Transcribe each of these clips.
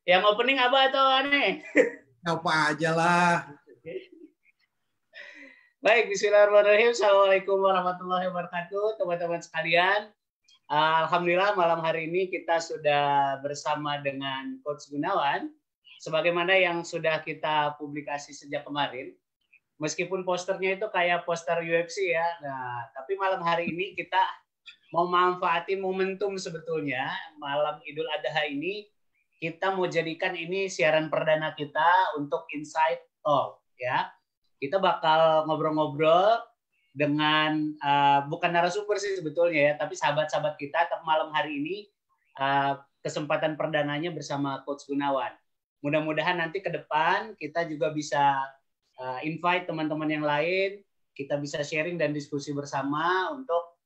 Yang opening apa atau aneh? Apa aja lah. Baik, bismillahirrahmanirrahim. Assalamualaikum warahmatullahi wabarakatuh, teman-teman sekalian. Alhamdulillah malam hari ini kita sudah bersama dengan Coach Gunawan. Sebagaimana yang sudah kita publikasi sejak kemarin. Meskipun posternya itu kayak poster UFC ya. Nah, tapi malam hari ini kita mau manfaatin momentum sebetulnya. Malam Idul Adha ini kita mau jadikan ini siaran perdana kita untuk Inside Talk ya. Kita bakal ngobrol-ngobrol dengan bukan narasumber sih sebetulnya ya, tapi sahabat-sahabat kita. Tapi malam hari ini kesempatan perdananya bersama Coach Gunawan. Mudah-mudahan nanti ke depan kita juga bisa invite teman-teman yang lain, kita bisa sharing dan diskusi bersama untuk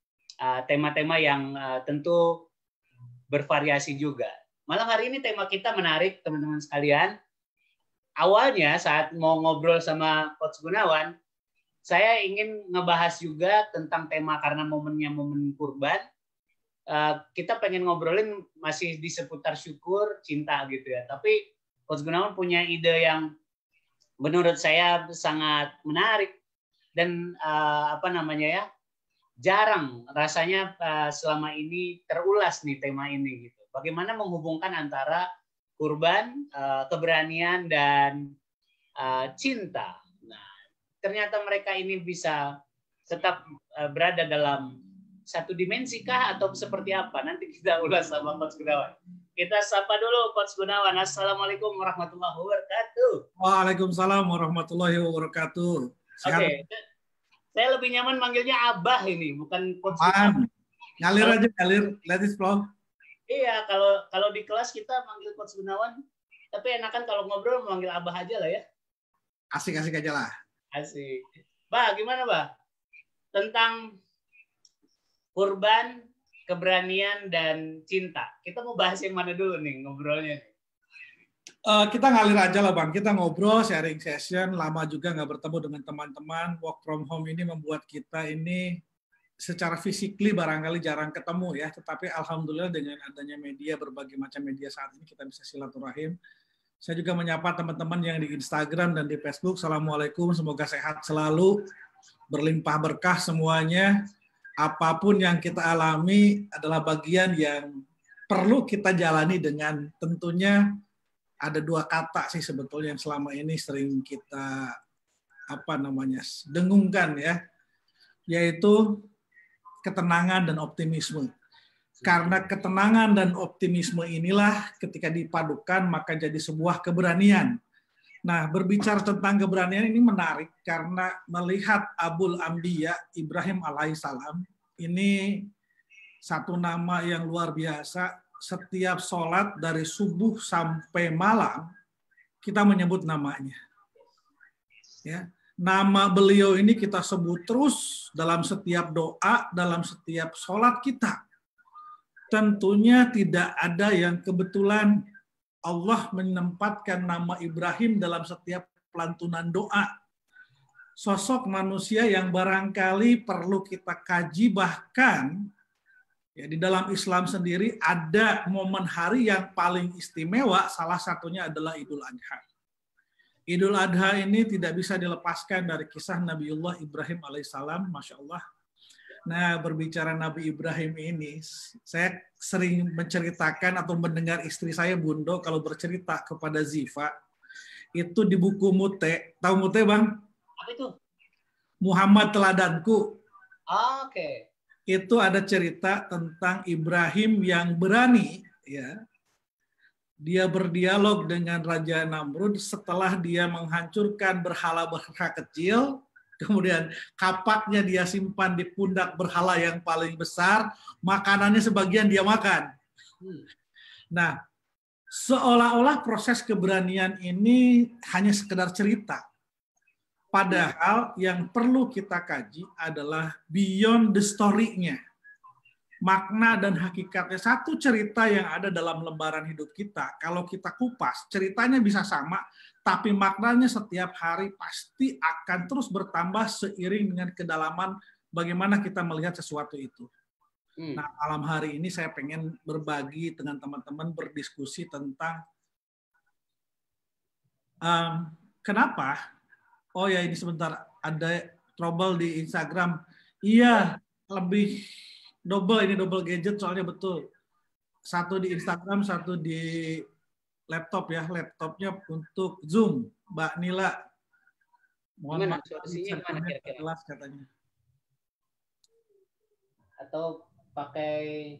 tema-tema yang tentu bervariasi juga. Malam hari ini tema kita menarik teman-teman sekalian. Awalnya saat mau ngobrol sama Coach Gunawan, saya ingin ngebahas juga tentang tema karena momennya momen kurban. Kita pengen ngobrolin masih di seputar syukur, cinta gitu ya. Tapi Coach Gunawan punya ide yang menurut saya sangat menarik dan jarang rasanya selama ini terulas nih tema ini gitu. Bagaimana menghubungkan antara kurban, keberanian, dan cinta. Nah, ternyata mereka ini bisa tetap berada dalam satu dimensi kah atau seperti apa? Nanti kita ulas sama Coach Gunawan. Kita sapa dulu Coach Gunawan. Assalamualaikum warahmatullahi wabarakatuh. Waalaikumsalam warahmatullahi wabarakatuh. Oke. Saya lebih nyaman manggilnya Abah ini, bukan Coach Gunawan. Ngalir aja, ngalir. Let it flow. Iya, kalau di kelas kita manggil Coach Gunawan, tapi enakan kalau ngobrol manggil Abah aja lah ya. Asik-asik aja lah. Asik. Bah, gimana Bah? Tentang kurban, keberanian, dan cinta. Kita mau bahas yang mana dulu nih ngobrolnya? Kita ngalir aja lah Bang. Kita ngobrol, sharing session. Lama juga nggak bertemu dengan teman-teman. Work from home ini membuat kita ini secara physically barangkali jarang ketemu ya, tetapi alhamdulillah dengan adanya media, berbagai macam media saat ini kita bisa silaturahim. Saya juga menyapa teman-teman yang di Instagram dan di Facebook. Assalamualaikum, semoga sehat selalu, berlimpah berkah semuanya. Apapun yang kita alami adalah bagian yang perlu kita jalani dengan tentunya ada dua kata sih sebetulnya yang selama ini sering kita dengungkan ya, yaitu ketenangan dan optimisme. Karena ketenangan dan optimisme inilah ketika dipadukan maka jadi sebuah keberanian. Nah, berbicara tentang keberanian ini menarik karena melihat Abul Anbiya Ibrahim alaihissalam ini satu nama yang luar biasa. Setiap sholat dari subuh sampai malam kita menyebut namanya. Ya. Nama beliau ini kita sebut terus dalam setiap doa, dalam setiap sholat kita. Tentunya tidak ada yang kebetulan Allah menempatkan nama Ibrahim dalam setiap pelantunan doa. Sosok manusia yang barangkali perlu kita kaji, bahkan ya, di dalam Islam sendiri ada momen hari yang paling istimewa, salah satunya adalah Idul Adha. Idul Adha ini tidak bisa dilepaskan dari kisah Nabiullah Ibrahim alaihissalam, Masya Allah. Nah, berbicara Nabi Ibrahim ini, saya sering menceritakan atau mendengar istri saya, Bundo, kalau bercerita kepada Ziva, itu di buku Mute. Tahu Mute, Bang? Apa itu? Muhammad Teladanku. Oke. Itu ada cerita tentang Ibrahim yang berani, ya. Dia berdialog dengan Raja Namrud setelah dia menghancurkan berhala-berhala kecil, kemudian kapaknya dia simpan di pundak berhala yang paling besar, makanannya sebagian dia makan. Nah, seolah-olah proses keberanian ini hanya sekedar cerita. Padahal yang perlu kita kaji adalah beyond the story-nya. Makna dan hakikatnya satu cerita yang ada dalam lembaran hidup kita, kalau kita kupas, ceritanya bisa sama, tapi maknanya setiap hari pasti akan terus bertambah seiring dengan kedalaman bagaimana kita melihat sesuatu itu. Nah, malam hari ini saya pengen berbagi dengan teman-teman, berdiskusi tentang Kenapa? Oh ya, ini sebentar, ada trouble di Instagram. Iya, lebih double, ini double gadget soalnya betul. Satu di Instagram, satu di laptop ya. Laptopnya untuk Zoom, Mbak Nila. Mohon maaf, solusinya gimana kira-kira? Jelas katanya. Atau pakai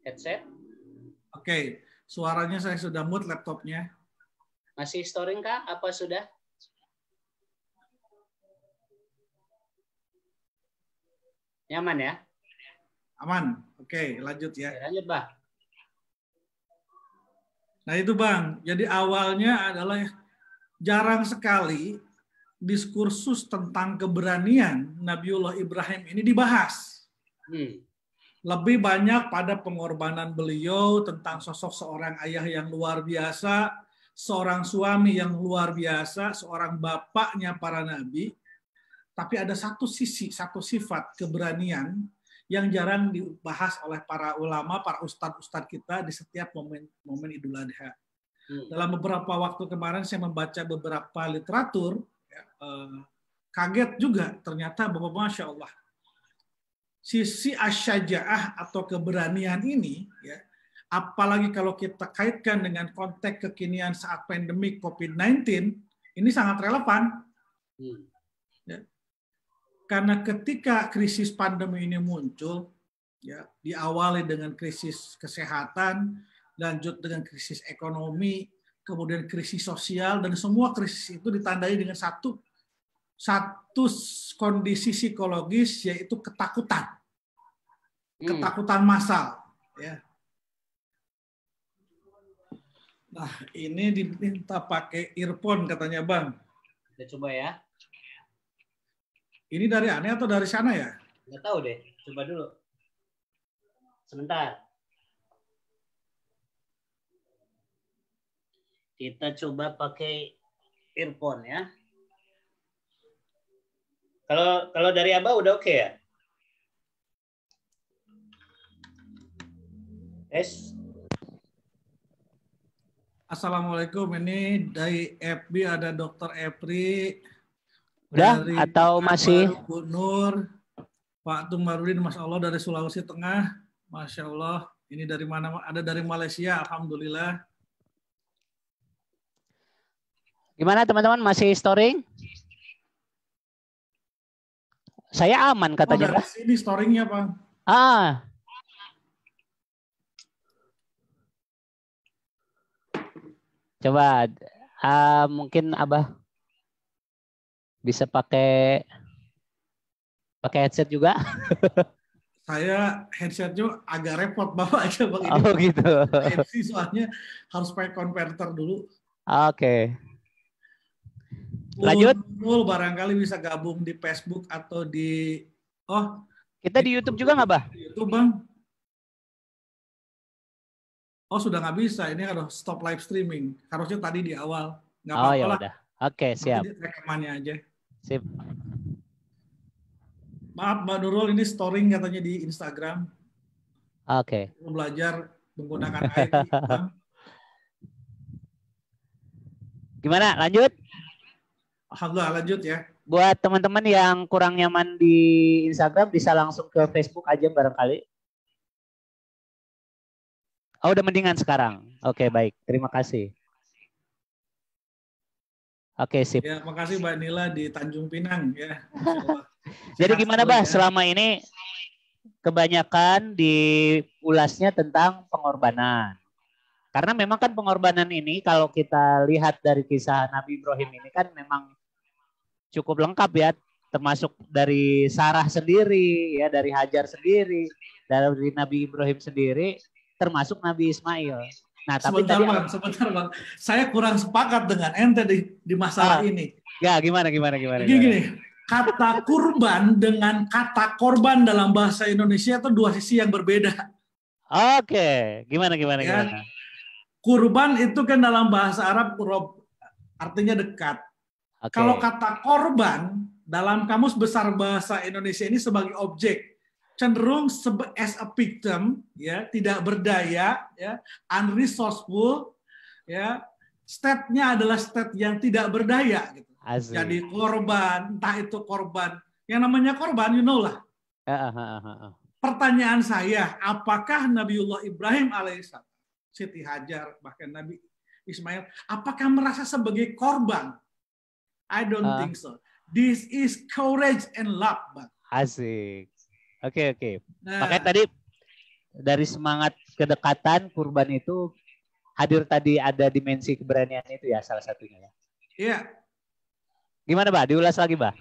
headset? Oke, suaranya saya sudah mute laptopnya. Masih storing kah? Apa sudah? Nyaman ya? Aman. Oke, lanjut ya. Oke, lanjut, Bang. Nah itu Bang, jadi awalnya adalah jarang sekali diskursus tentang keberanian Nabiullah Ibrahim ini dibahas. Lebih banyak pada pengorbanan beliau, tentang sosok seorang ayah yang luar biasa, seorang suami yang luar biasa, seorang bapaknya para nabi. Tapi ada satu sisi, satu sifat keberanian yang jarang dibahas oleh para ulama, para ustadz-ustadz kita di setiap momen Idul Adha. Dalam beberapa waktu kemarin saya membaca beberapa literatur, kaget juga ternyata bahwa Masya Allah, sisi asyaja'ah atau keberanian ini, ya, apalagi kalau kita kaitkan dengan konteks kekinian saat pandemik COVID-19, ini sangat relevan. Ya. Karena ketika krisis pandemi ini muncul, ya, diawali dengan krisis kesehatan, lanjut dengan krisis ekonomi, kemudian krisis sosial, dan semua krisis itu ditandai dengan satu kondisi psikologis, yaitu ketakutan. Ketakutan massal. Ya. Nah, ini diminta pakai earphone katanya Bang. Kita coba ya. Ini dari aneh atau dari sana ya? Nggak tahu deh. Coba dulu. Sebentar. Kita coba pakai earphone ya. Kalau dari Abah udah oke ya? Assalamualaikum, ini dari FB ada Dr. Epri. Udah dari atau masih? Bu Nur, Pak Tumarudin, Masya Allah dari Sulawesi Tengah, Masya Allah. Ini dari mana? Ada dari Malaysia, Alhamdulillah. Gimana teman-teman, masih storing? Saya aman katanya. Dari sini storingnya Pak. Coba, mungkin Abah bisa pakai headset juga. Saya headsetnya agak repot bawa aja Bang. Ini oh gitu. soalnya harus pakai konverter dulu. Oke. Lanjut. Barangkali bisa gabung di Facebook atau di kita di YouTube juga nggak Bah? YouTube Bang. Oh sudah nggak bisa, ini harus stop live streaming. Harusnya tadi di awal. Nggak apa-apa ya lah. Udah. Oke, siap. Rekamannya aja. Sip. Maaf Mbak Nurul, ini storing katanya di Instagram. Oke. Belajar menggunakan IT. Gimana? Lanjut? Alhamdulillah, lanjut ya. Buat teman-teman yang kurang nyaman di Instagram, bisa langsung ke Facebook aja barangkali. Oh, udah mendingan sekarang. Oke, baik. Terima kasih. Oke, sip. Ya, makasih Mbak Nila di Tanjung Pinang ya. Jadi gimana Bah, selama ini kebanyakan diulasnya tentang pengorbanan. Karena memang kan pengorbanan ini kalau kita lihat dari kisah Nabi Ibrahim ini kan memang cukup lengkap ya, termasuk dari Sarah sendiri, ya, dari Hajar sendiri, dari Nabi Ibrahim sendiri, termasuk Nabi Ismail. Nah, tapi sebentar Bang. Saya kurang sepakat dengan ente di masalah ini. Ya, gimana? Gini, kata kurban dengan kata korban dalam bahasa Indonesia itu dua sisi yang berbeda. Oke, gimana? Kurban itu kan dalam bahasa Arab artinya dekat. Okay. Kalau kata korban dalam kamus besar bahasa Indonesia ini sebagai objek, cenderung as a victim, ya, tidak berdaya, ya, unresourceful, ya, state-nya adalah state yang tidak berdaya gitu. Asik. Jadi korban, entah itu korban, yang namanya korban, you know lah. Pertanyaan saya, apakah Nabiullah Ibrahim alaihissalam, Siti Hajar, bahkan Nabi Ismail, apakah merasa sebagai korban? I don't think so. This is courage and love, Bang. Asik. Oke. Nah, Makanya tadi dari semangat kedekatan kurban itu hadir tadi ada dimensi keberanian itu ya salah satunya ya. Iya. Gimana, Bah? Diulas lagi, Bah.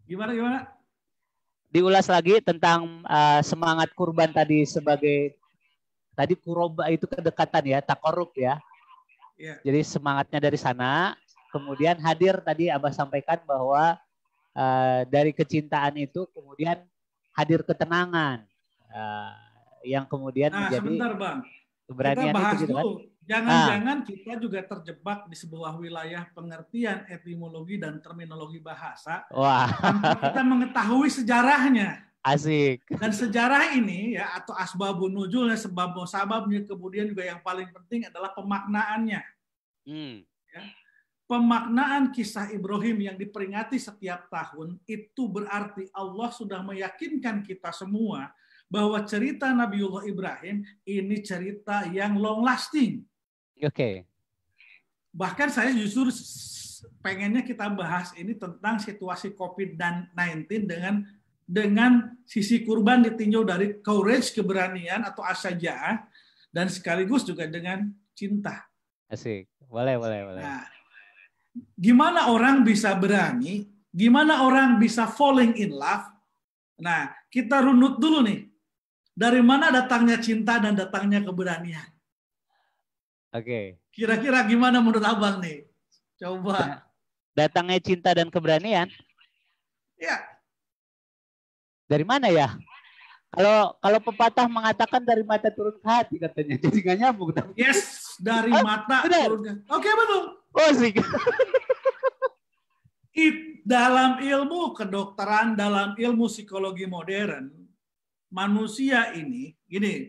Gimana? Diulas lagi tentang semangat kurban tadi sebagai tadi kuroba itu kedekatan ya, takorup ya. Iya. Jadi semangatnya dari sana, kemudian hadir tadi Abah sampaikan bahwa dari kecintaan itu kemudian hadir ketenangan yang kemudian menjadi sebentar, Bang. keberanian kita bahas itu gitu kan. dulu. Jangan-jangan kita juga terjebak di sebuah wilayah pengertian etimologi dan terminologi bahasa. Wah. Tanpa kita mengetahui sejarahnya. Asik. Dan sejarah ini ya atau asbabun nuzulnya, sebab musababnya, kemudian juga yang paling penting adalah pemaknaannya. Ya. Pemaknaan kisah Ibrahim yang diperingati setiap tahun itu berarti Allah sudah meyakinkan kita semua bahwa cerita Nabiullah Ibrahim ini cerita yang long lasting. Oke. Bahkan saya justru pengennya kita bahas ini tentang situasi COVID-19 dengan sisi kurban ditinjau dari courage, keberanian atau asyaja'ah, dan sekaligus juga dengan cinta. Asik. Boleh. Nah, gimana orang bisa berani? Gimana orang bisa falling in love? Nah, kita runut dulu nih. Dari mana datangnya cinta dan datangnya keberanian? Oke. Kira-kira gimana menurut Abang nih? Coba. Datangnya cinta dan keberanian? Ya. Dari mana ya? Kalau pepatah mengatakan dari mata turun ke hati katanya. Jadi nggak nyambung. Yes, dari mata turun ke hati. Oke, betul. Oh, sih. Dalam ilmu kedokteran, dalam ilmu psikologi modern, manusia ini, gini,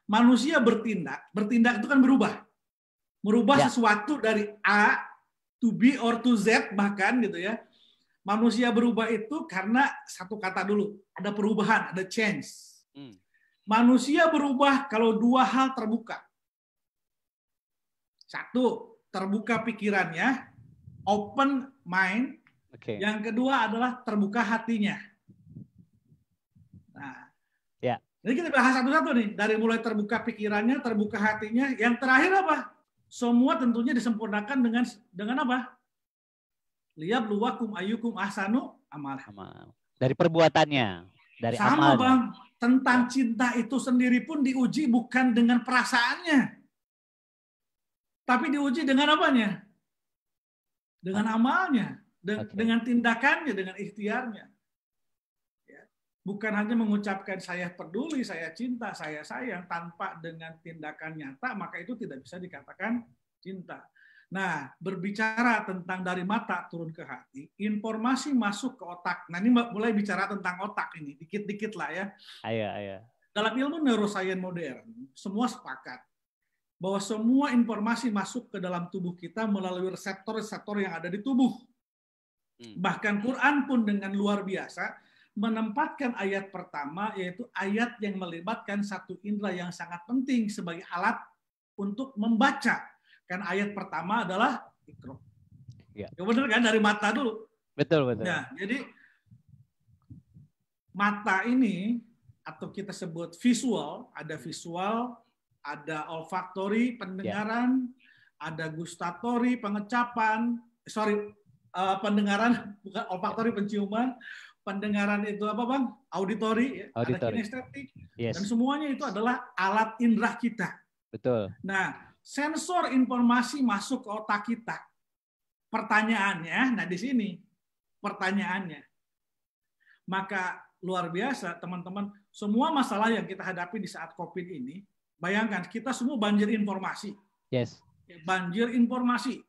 manusia bertindak itu kan merubah Ya. sesuatu dari A to B or to Z bahkan gitu ya. Manusia berubah itu karena satu kata dulu, ada perubahan, ada change. Manusia berubah kalau dua hal terbuka. Satu, terbuka pikirannya, open mind. Oke. Yang kedua adalah terbuka hatinya. Nah, ya. Jadi kita bahas satu-satu nih, dari mulai terbuka pikirannya, terbuka hatinya. Yang terakhir apa? Semua tentunya disempurnakan dengan apa? Liyabluwakum ayyukum ahsanu amal. Dari perbuatannya, dari sama amalnya. Bang, tentang cinta itu sendiri pun diuji bukan dengan perasaannya. Tapi diuji dengan apanya? Dengan amalnya, dengan tindakannya, dengan ikhtiarnya. Bukan hanya mengucapkan saya peduli, saya cinta, saya sayang, tanpa dengan tindakan nyata, maka itu tidak bisa dikatakan cinta. Nah, berbicara tentang dari mata turun ke hati, informasi masuk ke otak. Nah, ini mulai bicara tentang otak ini, dikit-dikit lah ya. Ayo. Dalam ilmu neuroscience modern, semua sepakat bahwa semua informasi masuk ke dalam tubuh kita melalui reseptor-reseptor yang ada di tubuh. Bahkan Quran pun dengan luar biasa menempatkan ayat pertama, yaitu ayat yang melibatkan satu indera yang sangat penting sebagai alat untuk membaca. Kan ayat pertama adalah Iqra. Ya. Benar kan, dari mata dulu. Betul. Nah, jadi mata ini atau kita sebut visual, ada olfaktori, pendengaran, ada gustatori, pengecapan, pendengaran, bukan olfaktori, penciuman, pendengaran itu apa Bang? Auditori, ada kinestetik, dan semuanya itu adalah alat indera kita. Betul. Nah, sensor informasi masuk ke otak kita. Pertanyaannya, nah di sini pertanyaannya. Maka luar biasa teman-teman, semua masalah yang kita hadapi di saat COVID ini, bayangkan kita semua banjir informasi. Yes. Banjir informasi.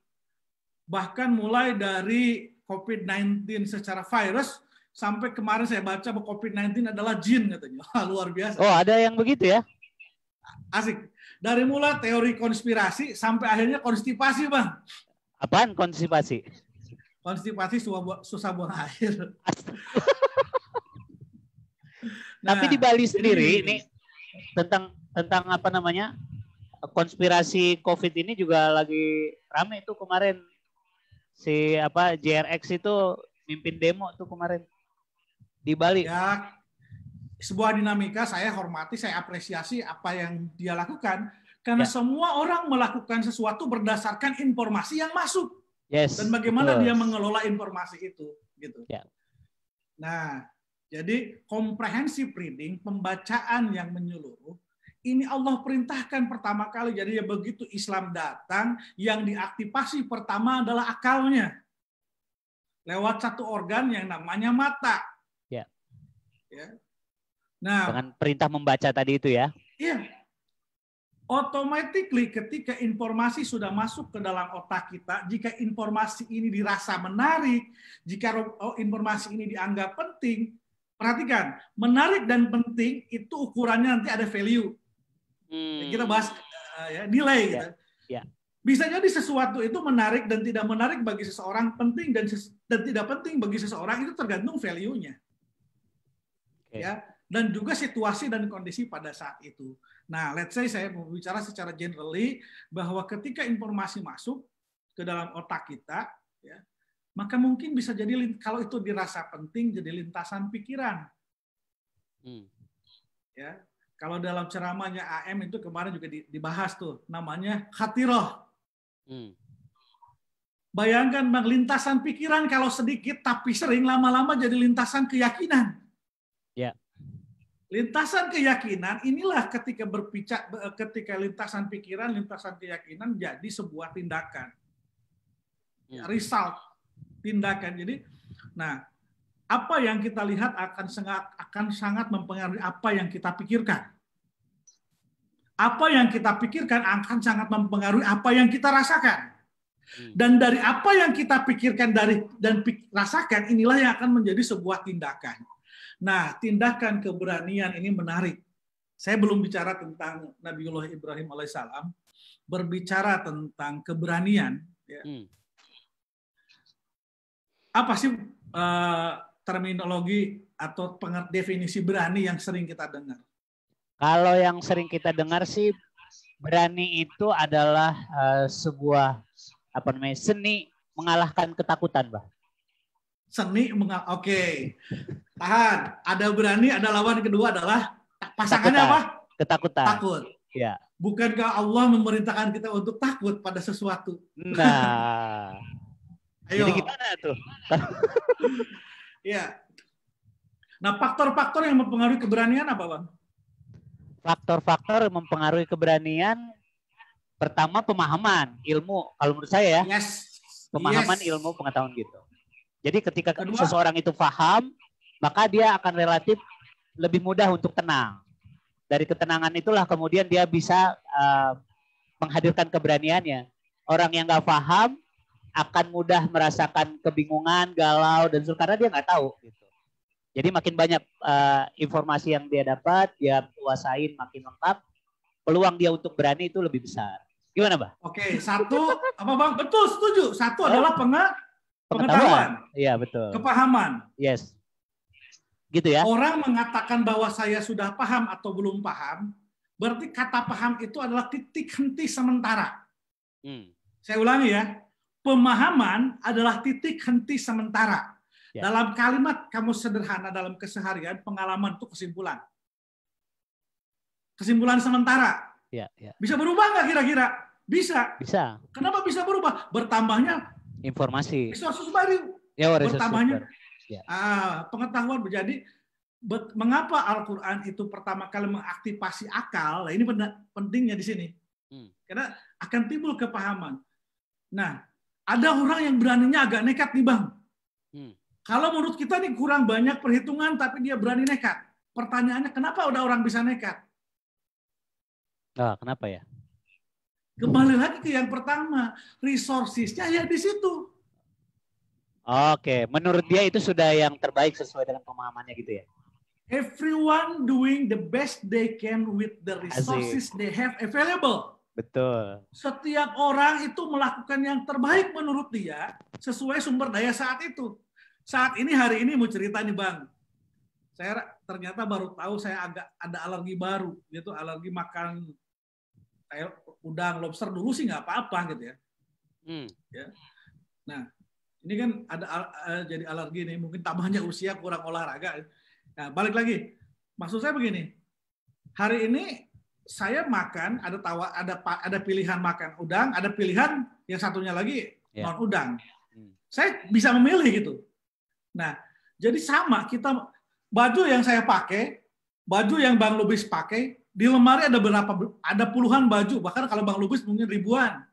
Bahkan mulai dari COVID-19 secara virus, sampai kemarin saya baca bahwa COVID-19 adalah jin katanya. Luar biasa. Oh, ada yang begitu ya? Asik. Dari mulai teori konspirasi sampai akhirnya konstipasi, Bang. Apaan konstipasi? Konstipasi susah buang air. Tapi di Bali sendiri ini tentang apa namanya, konspirasi COVID ini juga lagi rame tuh kemarin. Si JRX itu mimpin demo tuh kemarin di Bali. Ya, sebuah dinamika, saya hormati, saya apresiasi apa yang dia lakukan. Karena semua orang melakukan sesuatu berdasarkan informasi yang masuk. Yes, dan bagaimana betul. dia mengelola informasi itu. Gitu. Ya. Nah, jadi comprehensive reading, pembacaan yang menyeluruh, ini Allah perintahkan pertama kali. Jadi ya begitu Islam datang, yang diaktifasi pertama adalah akalnya. Lewat satu organ yang namanya mata. Ya. Ya. Nah, dengan perintah membaca tadi itu ya. Iya. Automatically ketika informasi sudah masuk ke dalam otak kita, jika informasi ini dirasa menarik, jika informasi ini dianggap penting, perhatikan, menarik dan penting itu ukurannya nanti ada value. Kita bahas nilai. Ya. Gitu. Ya. Bisa jadi sesuatu itu menarik dan tidak menarik bagi seseorang, penting dan tidak penting bagi seseorang, itu tergantung value-nya. Okay. Ya. Dan juga situasi dan kondisi pada saat itu. Nah, let's say saya mau bicara secara generally bahwa ketika informasi masuk ke dalam otak kita, ya, maka mungkin bisa jadi kalau itu dirasa penting jadi lintasan pikiran. Ya, kalau dalam ceramahnya AM itu kemarin juga dibahas tuh, namanya khatiroh. Bayangkan Bang, lintasan pikiran kalau sedikit tapi sering lama-lama jadi lintasan keyakinan. Ya. Lintasan keyakinan inilah ketika ketika lintasan pikiran, lintasan keyakinan jadi sebuah tindakan. Result, tindakan. Jadi, nah, apa yang kita lihat akan sangat mempengaruhi apa yang kita pikirkan. Apa yang kita pikirkan akan sangat mempengaruhi apa yang kita rasakan. Dan dari apa yang kita pikirkan dan rasakan, inilah yang akan menjadi sebuah tindakan. Nah, tindakan keberanian ini menarik. Saya belum bicara tentang Nabiullah Ibrahim alaihissalam, berbicara tentang keberanian. Ya. Apa sih terminologi atau definisi berani yang sering kita dengar? Kalau yang sering kita dengar sih, berani itu adalah sebuah seni mengalahkan ketakutan, Bah. Seni oke. Tahan. Ada berani, ada lawan kedua adalah pasangannya apa? Ketakutan. Takut. Ya. Bukankah Allah memerintahkan kita untuk takut pada sesuatu? Nah. Ayo. Jadi gimana tuh? Ya. Nah, faktor-faktor yang mempengaruhi keberanian apa, Bang? Faktor-faktor yang mempengaruhi keberanian, pertama pemahaman, ilmu. Kalau menurut saya ya. Yes. Pemahaman, ilmu, pengetahuan gitu. Jadi ketika seseorang itu paham, maka dia akan relatif lebih mudah untuk tenang. Dari ketenangan itulah kemudian dia bisa menghadirkan keberaniannya. Orang yang nggak paham akan mudah merasakan kebingungan, galau, dan karena dia nggak tahu. Gitu. Jadi makin banyak informasi yang dia dapat, dia kuasain makin lengkap, peluang dia untuk berani itu lebih besar. Gimana, Bah? Oke, satu, apa Bang? Betul, setuju. Satu adalah pengetahuan. Iya, betul. Kepahaman. Yes. Gitu ya. Orang mengatakan bahwa saya sudah paham atau belum paham, berarti kata paham itu adalah titik henti sementara. Saya ulangi ya. Pemahaman adalah titik henti sementara. Ya. Dalam kalimat kamu sederhana dalam keseharian, pengalaman itu kesimpulan. Kesimpulan sementara. Ya, ya. Bisa berubah nggak kira-kira? Bisa. Bisa. Kenapa bisa berubah? Bertambahnya informasi. Resources baru. Ya, bertambahnya ya. Pengetahuan. Jadi mengapa Al-Quran itu pertama kali mengaktifasi akal? Nah, ini pentingnya di sini. Karena akan timbul kepahaman. Nah, ada orang yang beraninya agak nekat nih, Bang. Kalau menurut kita nih kurang banyak perhitungan, tapi dia berani nekat. Pertanyaannya, kenapa udah orang bisa nekat? Kenapa ya? Kembali lagi ke yang pertama, resources-nya ya di situ. Oke, menurut dia itu sudah yang terbaik sesuai dengan pemahamannya gitu ya? Everyone doing the best they can with the resources they have available. Betul. Setiap orang itu melakukan yang terbaik menurut dia sesuai sumber daya saat itu. Saat ini, hari ini mau cerita nih Bang. Saya ternyata baru tahu saya agak ada alergi baru, yaitu alergi makan kayak udang, lobster. Dulu sih nggak apa-apa gitu ya. Ya. Nah, ini kan ada jadi alergi nih, mungkin tambahnya usia, kurang olahraga. Nah, balik lagi. Maksud saya begini. Hari ini saya makan ada pilihan makan udang, ada pilihan yang satunya lagi non udang. Saya bisa memilih gitu. Nah, jadi sama kita baju yang saya pakai, baju yang Bang Lubis pakai, di lemari ada puluhan baju, bahkan kalau Bang Lubis mungkin ribuan.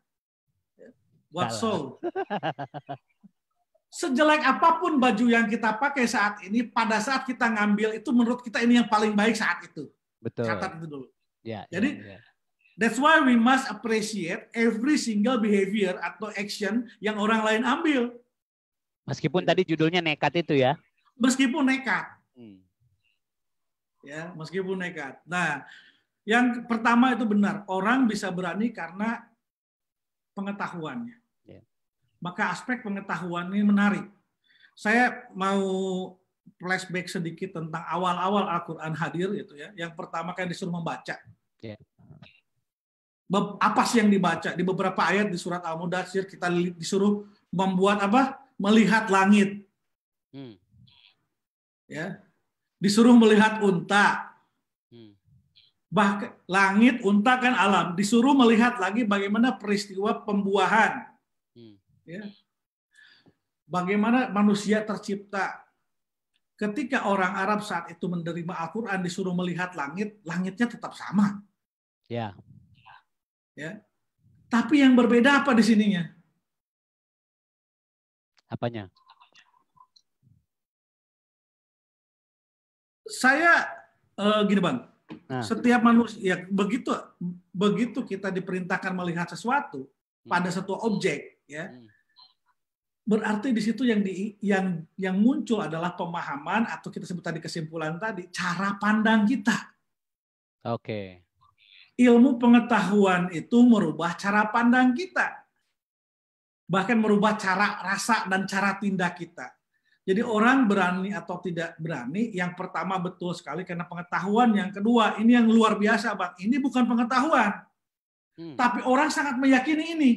What so? Sejelek apapun baju yang kita pakai saat ini, pada saat kita ngambil itu menurut kita ini yang paling baik saat itu. Betul. Catat itu dulu. Jadi that's why we must appreciate every single behavior atau action yang orang lain ambil. Meskipun tadi judulnya nekat itu ya. Meskipun nekat. Ya, meskipun nekat. Nah, yang pertama itu benar, orang bisa berani karena pengetahuannya. Maka aspek pengetahuan ini menarik. Saya mau flashback sedikit tentang awal-awal Al-Quran hadir gitu ya. Yang pertama kan disuruh membaca. Apa sih yang dibaca? Di beberapa ayat di surat Al-Mudaththir kita disuruh membuat apa? Melihat langit. Ya. Disuruh melihat unta. Bahkan langit, unta kan alam. Disuruh melihat lagi bagaimana peristiwa pembuahan. Ya. Bagaimana manusia tercipta. Ketika orang Arab saat itu menerima Al-Quran disuruh melihat langit, langitnya tetap sama. Ya. Ya. Tapi yang berbeda apa di sininya? Apanya? Saya gini Bang, setiap manusia begitu kita diperintahkan melihat sesuatu pada satu objek, ya, berarti di situ yang muncul adalah pemahaman atau kita sebut tadi kesimpulan tadi cara pandang kita. Oke. Ilmu pengetahuan itu merubah cara pandang kita. Bahkan merubah cara rasa dan cara tindak kita. Jadi orang berani atau tidak berani, yang pertama betul sekali karena pengetahuan, yang kedua ini yang luar biasa Bang, ini bukan pengetahuan. Tapi orang sangat meyakini ini.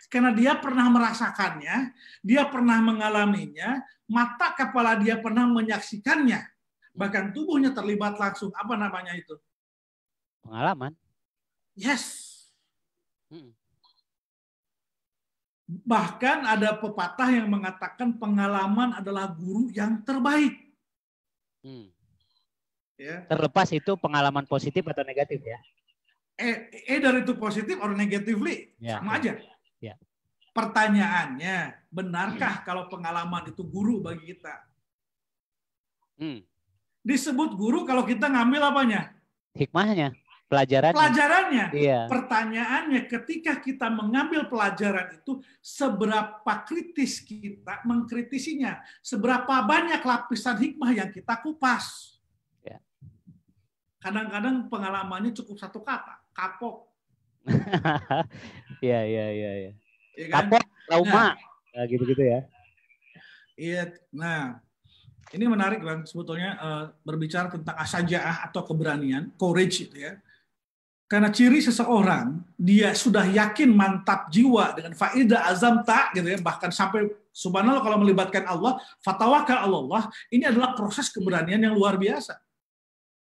Karena dia pernah merasakannya, dia pernah mengalaminya, mata kepala dia pernah menyaksikannya. Bahkan tubuhnya terlibat langsung. Apa namanya itu? Pengalaman. Yes. Bahkan ada pepatah yang mengatakan pengalaman adalah guru yang terbaik. Ya. Terlepas itu pengalaman positif atau negatif ya? Either itu positif atau negatively, sama aja. Ya. Pertanyaannya, benarkah kalau pengalaman itu guru bagi kita? Disebut guru kalau kita ngambil apanya? Hikmahnya. Pelajarannya. Iya. Pertanyaannya, ketika kita mengambil pelajaran itu, seberapa kritis kita mengkritisinya? Seberapa banyak lapisan hikmah yang kita kupas? Ya. Kadang-kadang pengalamannya cukup satu kata, kapok. Iya. Ya kan? Kapok, trauma, gitu-gitu ya. Iya. Nah, ini menarik Bang, sebetulnya berbicara tentang asajaah atau keberanian, courage itu ya. Karena ciri seseorang, dia sudah yakin mantap jiwa dengan fa'idah azam tak, gitu ya, bahkan sampai subhanallah kalau melibatkan Allah, fatawakal Allah, ini adalah proses keberanian yang luar biasa.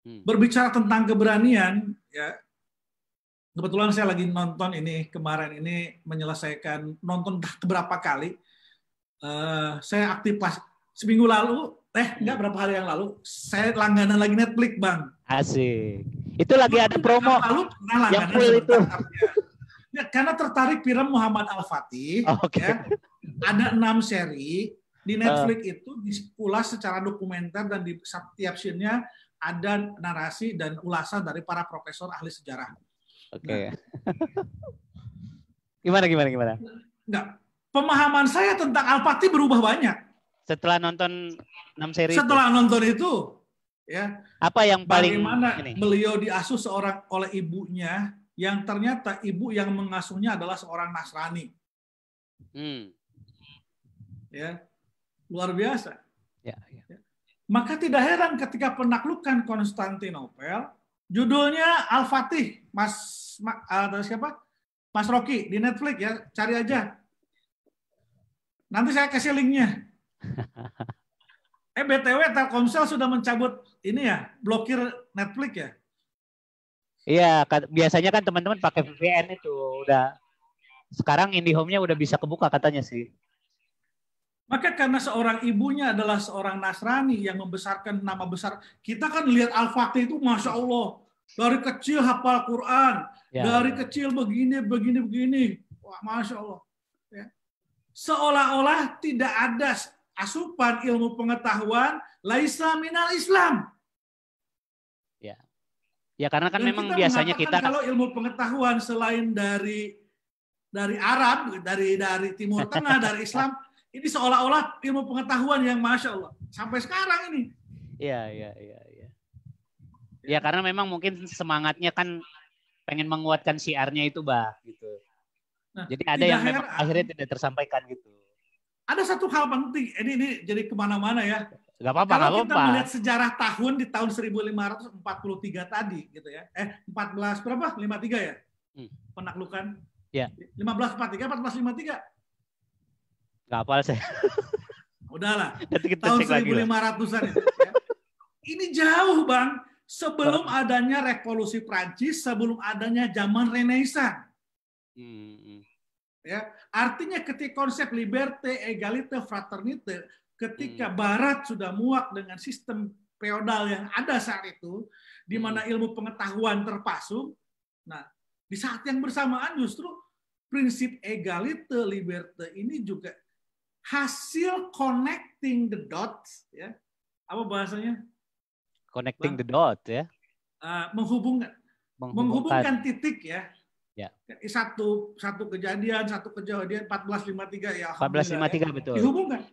Berbicara tentang keberanian, ya, kebetulan saya lagi nonton ini kemarin ini menyelesaikan nonton beberapa kali. Saya aktif pas seminggu lalu, enggak berapa hari yang lalu, saya langganan lagi Netflix Bang. Asik. Itu lagi ada promo. Lalu yang full itu. Ya, karena tertarik film Muhammad Al-Fatih, ya, ada 6 seri di Netflix itu diulas secara dokumenter dan di setiap scene-nya ada narasi dan ulasan dari para profesor ahli sejarah. Oke. Gimana? Enggak. Pemahaman saya tentang Al-Fatih berubah banyak. Setelah nonton 6 seri Setelah nonton itu, Ya, Apa yang paling bagaimana ini? beliau diasuh oleh ibunya yang ternyata ibu yang mengasuhnya adalah seorang Nasrani. Ya, luar biasa. Ya. Maka tidak heran ketika penaklukan Konstantinopel, judulnya Al-Fatih, siapa? Mas Rocky di Netflix ya, cari aja. Nanti saya kasih linknya. BTW Telkomsel sudah mencabut ini ya, blokir Netflix ya. Iya, biasanya kan teman-teman pakai VPN itu udah. Sekarang IndiHome-nya udah bisa kebuka katanya sih. Maka karena seorang ibunya adalah seorang Nasrani yang membesarkan nama besar, kita kan lihat Al-Fatih itu Masya Allah, dari kecil hafal Quran, dari kecil begini. Wah, Masya Allah. Ya. Seolah-olah tidak ada asupan ilmu pengetahuan, laisa minal Islam. Ya karena kan dan memang biasanya kita kalau ilmu pengetahuan selain dari Arab, dari Timur Tengah, dari Islam, ini seolah-olah ilmu pengetahuan yang Masya Allah. Sampai sekarang ini. Iya. Ya karena memang mungkin semangatnya kan pengen menguatkan syiarnya itu, Bah, gitu. Nah, jadi ada yang memang akhirnya tidak tersampaikan gitu. Ada satu hal penting, ini jadi kemana-mana ya. Gak apa-apa, kalau kita melihat sejarah tahun di tahun 1543 tadi, gitu ya. 14 berapa? 53 ya? Penaklukan. Ya. 1543, 1453. Gak hafal saya. Udahlah. Tahun 1500-an itu. Ya. Ini jauh, Bang. Sebelum adanya revolusi Prancis, sebelum adanya zaman Renaissance. Ya, artinya ketika konsep liberté, égalité, fraternité, ketika Barat sudah muak dengan sistem feodal yang ada saat itu, di mana ilmu pengetahuan terpasung, nah di saat yang bersamaan justru prinsip égalité, liberté ini juga hasil connecting the dots, ya, apa bahasanya? Connecting the dots, ya. Menghubungkan titik ya. Ya. Satu kejadian 1453 ya. 1453 betul. Dihubungkan.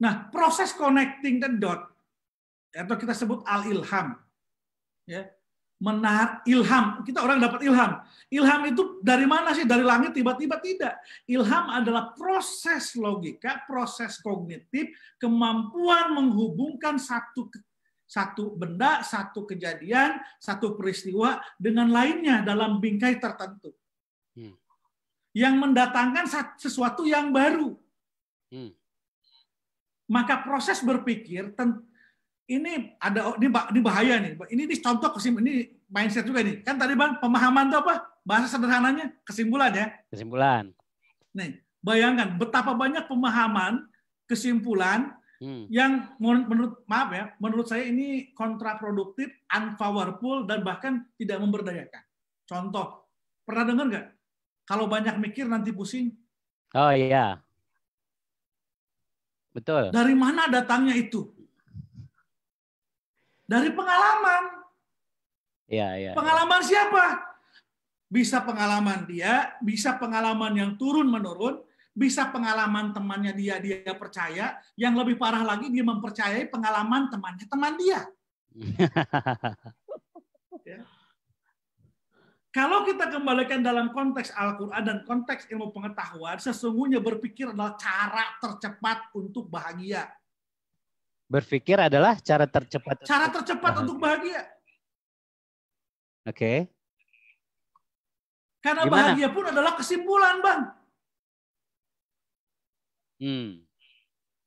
Nah, proses connecting the dot atau kita sebut al-ilham. Ya. Ilham, kita orang dapat ilham. Ilham itu dari mana sih? Dari langit tiba-tiba? Tidak. Ilham adalah proses logika, proses kognitif, kemampuan menghubungkan satu benda, satu kejadian, satu peristiwa dengan lainnya dalam bingkai tertentu. Yang mendatangkan sesuatu yang baru. Maka proses berpikir, ini bahaya nih. Ini contoh ini mindset juga nih. Kan tadi Bang, pemahaman itu apa? Bahasa sederhananya kesimpulan ya. Kesimpulan. Nih, bayangkan betapa banyak pemahaman, kesimpulan yang menurut saya ini kontraproduktif, unpowerful, dan bahkan tidak memberdayakan. Contoh, pernah dengar nggak? Kalau banyak mikir nanti pusing. Oh iya, betul. Dari mana datangnya itu? Dari pengalaman. Iya. Pengalaman siapa? Bisa pengalaman dia, bisa pengalaman yang turun-menurun, bisa pengalaman temannya dia percaya, yang lebih parah lagi dia mempercayai pengalaman teman dia. Ya. Kalau kita kembalikan dalam konteks Al-Quran dan konteks ilmu pengetahuan, sesungguhnya berpikir adalah cara tercepat untuk bahagia. Berpikir adalah cara tercepat. Cara tercepat untuk bahagia. Oke. Karena bahagia pun adalah kesimpulan, Bang.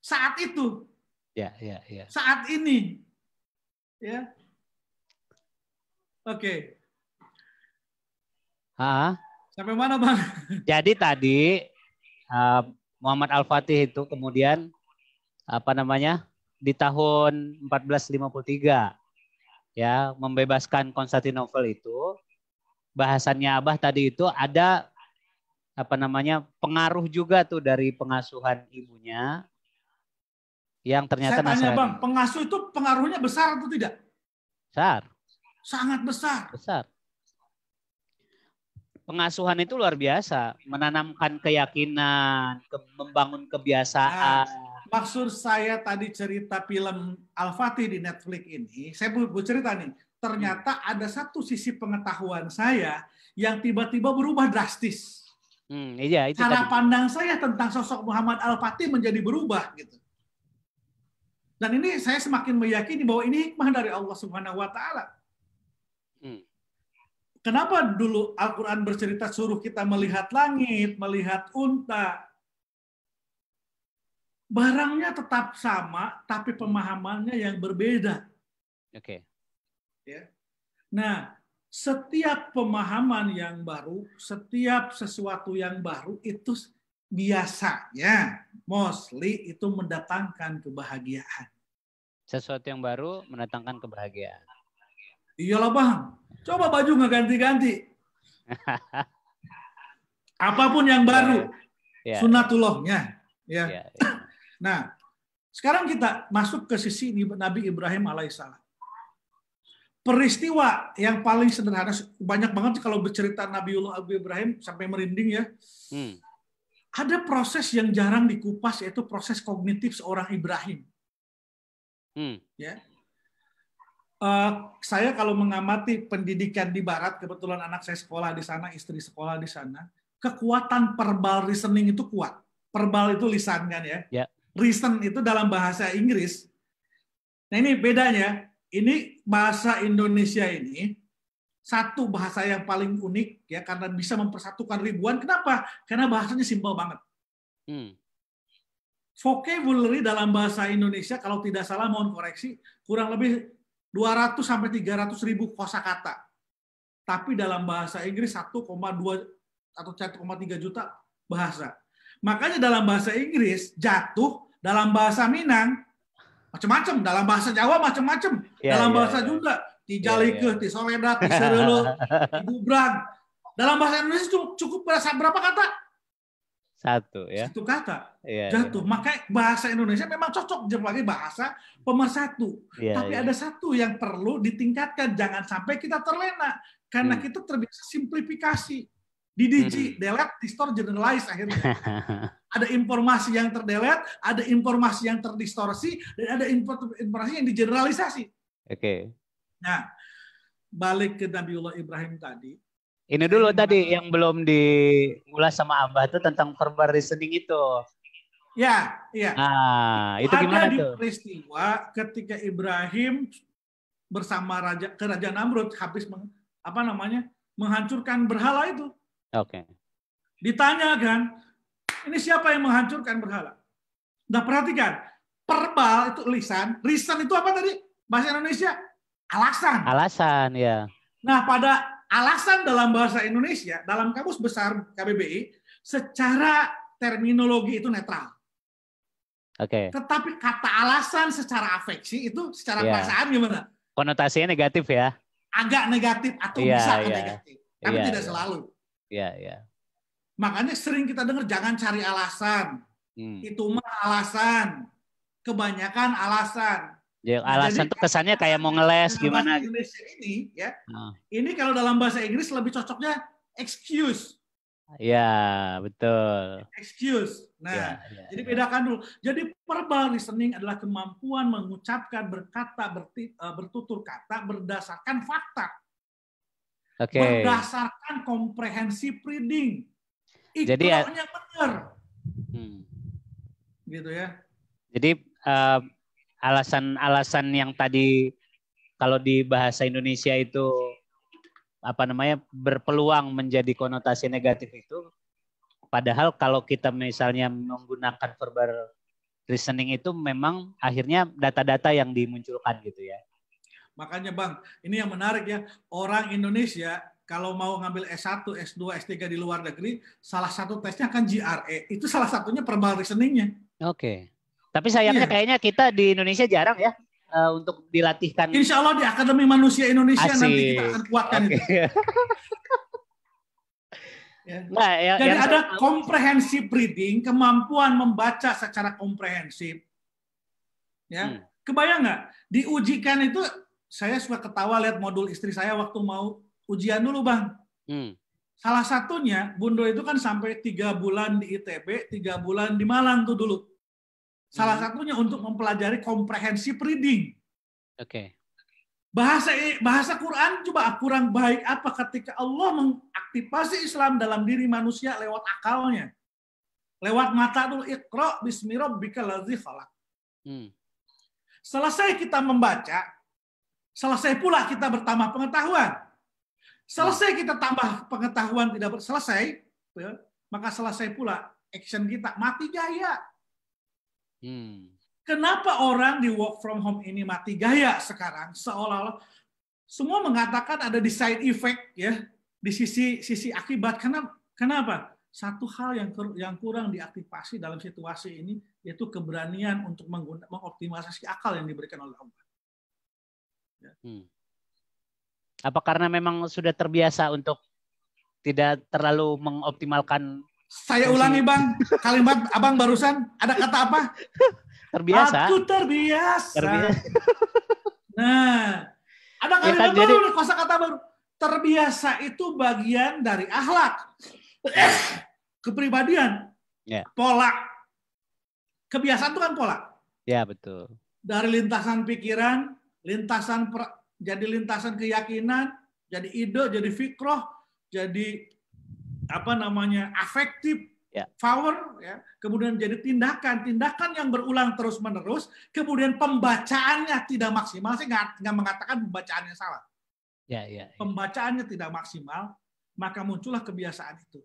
Saat itu. Ya. Saat ini. Ya. Oke. Sampai mana, Bang? Jadi tadi Muhammad Al-Fatih itu kemudian di tahun 1453 ya membebaskan Konstantinopel itu. Bahasannya Abah tadi itu ada pengaruh juga tuh dari pengasuhan ibunya yang ternyata Nasrani. Saya tanya Bang, pengasuh itu pengaruhnya besar atau tidak? Besar. Sangat besar. Besar. Pengasuhan itu luar biasa, menanamkan keyakinan, membangun kebiasaan. maksud saya tadi cerita film Al-Fatih di Netflix ini, saya bercerita nih, ternyata ada satu sisi pengetahuan saya yang tiba-tiba berubah drastis. Iya, itu Cara tadi. pandang saya tentang sosok Muhammad Al-Fatih menjadi berubah gitu. Dan ini saya semakin meyakini bahwa ini hikmah dari Allah Subhanahu wa taala. Kenapa dulu Al-Qur'an bercerita suruh kita melihat langit, melihat unta? Barangnya tetap sama, tapi pemahamannya yang berbeda. Oke. Ya. Nah, setiap pemahaman yang baru, setiap sesuatu yang baru itu biasanya mostly itu mendatangkan kebahagiaan. Sesuatu yang baru mendatangkan kebahagiaan. Iyalah Bang, coba baju nggak ganti-ganti. Apapun yang baru, sunatullahnya. Ya. Nah, sekarang kita masuk ke sisi Nabi Ibrahim alaihissalam. Peristiwa yang paling sederhana, banyak banget kalau bercerita Nabiullah Ibrahim sampai merinding ya. Ada proses yang jarang dikupas, yaitu proses kognitif seorang Ibrahim. Ya. Saya kalau mengamati pendidikan di Barat, kebetulan anak saya sekolah di sana, istri sekolah di sana, kekuatan verbal listening itu kuat. Verbal itu lisan kan ya. Reason itu dalam bahasa Inggris. Nah ini bedanya. Ini bahasa Indonesia ini satu bahasa yang paling unik ya karena bisa mempersatukan ribuan. Kenapa? Karena bahasanya simpel banget. Vocabulary dalam bahasa Indonesia kalau tidak salah mohon koreksi kurang lebih 200 sampai 300 ribu kosakata. Tapi dalam bahasa Inggris 1,2 atau 1,3 juta bahasa. Makanya dalam bahasa Inggris jatuh, dalam bahasa Minang macam-macam, dalam bahasa Jawa macam-macam, dalam bahasa Sunda tijalikeun, tisoledat, tisereuleuh, tibubrang. Dalam bahasa Indonesia cukup berapa kata? Satu ya. Satu kata. Jatuh. Makanya bahasa Indonesia memang cocok sebagai bahasa pemersatu. Tapi ada satu yang perlu ditingkatkan, jangan sampai kita terlena karena kita terbiasa simplifikasi. Di-delete, di-store, generalize akhirnya. Ada informasi yang terdelete, ada informasi yang terdistorsi, dan ada informasi yang digeneralisasi. Oke. Nah, balik ke Nabiullah Ibrahim tadi. Ini dulu tadi yang belum diulas sama Abah itu tentang verbal reasoning itu. Ya. Nah, itu gimana tuh? Ada di peristiwa ketika Ibrahim bersama Raja Namrud habis menghancurkan berhala itu. Oke. Ditanya kan, ini siapa yang menghancurkan berhala? Nah perhatikan, verbal itu lisan, reason itu apa tadi? Bahasa Indonesia? Alasan. Alasan, ya. Nah pada alasan dalam bahasa Indonesia, dalam kamus besar KBBI, secara terminologi itu netral. Oke. Tetapi kata alasan secara afeksi itu secara perasaan gimana? Konotasinya negatif ya? Agak negatif atau bisa negatif, tapi tidak selalu. Iya. Makanya sering kita dengar jangan cari alasan. Itu mah alasan. Kebanyakan alasan. Ya, alasan itu kesannya kayak mau ngeles gimana. Bahasa Indonesia ini ya. Ini kalau dalam bahasa Inggris lebih cocoknya excuse. Iya, betul. Excuse. Nah, jadi bedakan dulu. Jadi verbal listening adalah kemampuan mengucapkan, berkata, bertutur kata berdasarkan fakta. Berdasarkan komprehensif reading. Ikronya benar. Gitu ya. Jadi alasan-alasan yang tadi kalau di bahasa Indonesia itu berpeluang menjadi konotasi negatif itu, padahal kalau kita misalnya menggunakan verbal reasoning itu memang akhirnya data-data yang dimunculkan gitu ya. Makanya Bang, ini yang menarik ya, orang Indonesia kalau mau ngambil S1, S2, S3 di luar negeri, salah satu tesnya kan GRE. Itu salah satunya verbal reasoning-nya. Oke. Tapi sayangnya kayaknya kita di Indonesia jarang ya untuk dilatihkan. Insya Allah di Akademi Manusia Indonesia nanti kita akan kuatkan itu. Nah, jadi ada comprehensive reading, kemampuan membaca secara komprehensif. Ya, kebayang nggak? Diujikan itu, saya suka ketawa lihat modul istri saya waktu mau ujian dulu Bang. Salah satunya, Bundo itu kan sampai 3 bulan di ITB, 3 bulan di Malang tuh dulu. Salah satunya untuk mempelajari comprehensive reading. Oke. Bahasa Quran coba kurang baik apa ketika Allah mengaktifasi Islam dalam diri manusia lewat akalnya. Lewat mata dulu, Iqra bismi rabbikal ladzi khalaq. Selesai kita membaca, selesai pula kita bertambah pengetahuan. Selesai kita tambah pengetahuan tidak selesai, maka selesai pula action kita mati gaya. Kenapa orang di work from home ini mati gaya sekarang? Seolah-olah semua mengatakan ada di side effect ya, di sisi akibat. Kenapa? Satu hal yang kurang diaktifasi dalam situasi ini yaitu keberanian untuk mengoptimalisasi akal yang diberikan oleh Allah. Ya. Apa karena memang sudah terbiasa untuk tidak terlalu mengoptimalkan? Saya ulangi Bang, kalimat Abang barusan ada kata apa? Terbiasa. Aku terbiasa. Nah, ada kalimat ya kan, baru nih, kosakata baru. Terbiasa itu bagian dari akhlak, kepribadian, pola. Kebiasaan itu kan pola. Ya betul. Dari lintasan pikiran, jadi lintasan keyakinan, jadi ide, jadi fikroh, jadi afektif, power, ya. Kemudian jadi tindakan yang berulang terus-menerus, kemudian pembacaannya tidak maksimal. Saya nggak mengatakan pembacaannya salah. Pembacaannya tidak maksimal, maka muncullah kebiasaan itu.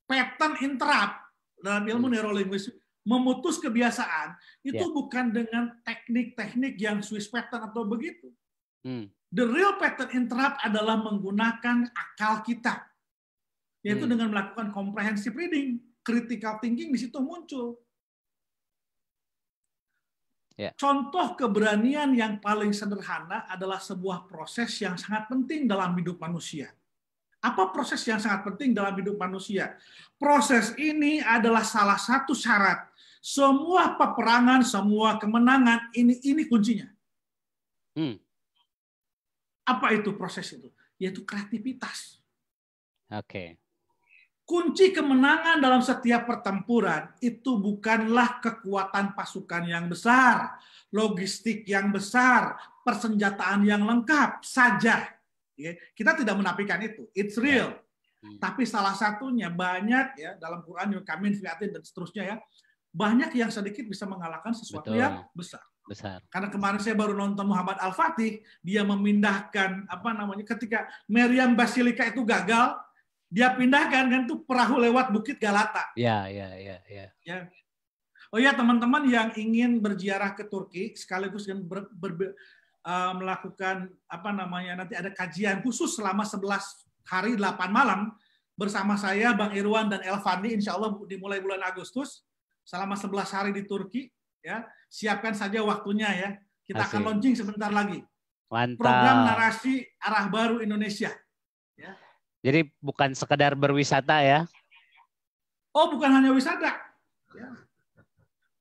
Pattern interrupt dalam ilmu neurolinguistik, memutus kebiasaan itu bukan dengan teknik-teknik yang Swiss pattern atau begitu. The real pattern interrupt adalah menggunakan akal kita. Yaitu dengan melakukan comprehensive reading, critical thinking di situ muncul. Contoh keberanian yang paling sederhana adalah sebuah proses yang sangat penting dalam hidup manusia. Apa proses yang sangat penting dalam hidup manusia? Proses ini adalah salah satu syarat. Semua peperangan, semua kemenangan, ini kuncinya. Apa itu proses itu? Yaitu kreativitas. Kunci kemenangan dalam setiap pertempuran itu bukanlah kekuatan pasukan yang besar, logistik yang besar, persenjataan yang lengkap saja. Kita tidak menafikan itu, it's real. Tapi salah satunya banyak ya dalam Quran, kamin fiatin dan seterusnya ya, banyak yang sedikit bisa mengalahkan sesuatu yang besar. Karena kemarin saya baru nonton Muhammad Al-Fatih, dia memindahkan ketika Meriam Basilika itu gagal, dia pindahkan kan tuh perahu lewat Bukit Galata. Ya. Oh ya teman-teman yang ingin berziarah ke Turki sekaligus melakukan nanti ada kajian khusus selama 11 hari 8 malam bersama saya Bang Irwan dan Elvandi, insya Allah dimulai bulan Agustus selama 11 hari di Turki ya. Siapkan saja waktunya ya. Kita akan launching sebentar lagi. Mantap. Program narasi arah baru Indonesia. Ya. Jadi bukan sekedar berwisata ya? Oh, bukan hanya wisata. Ya.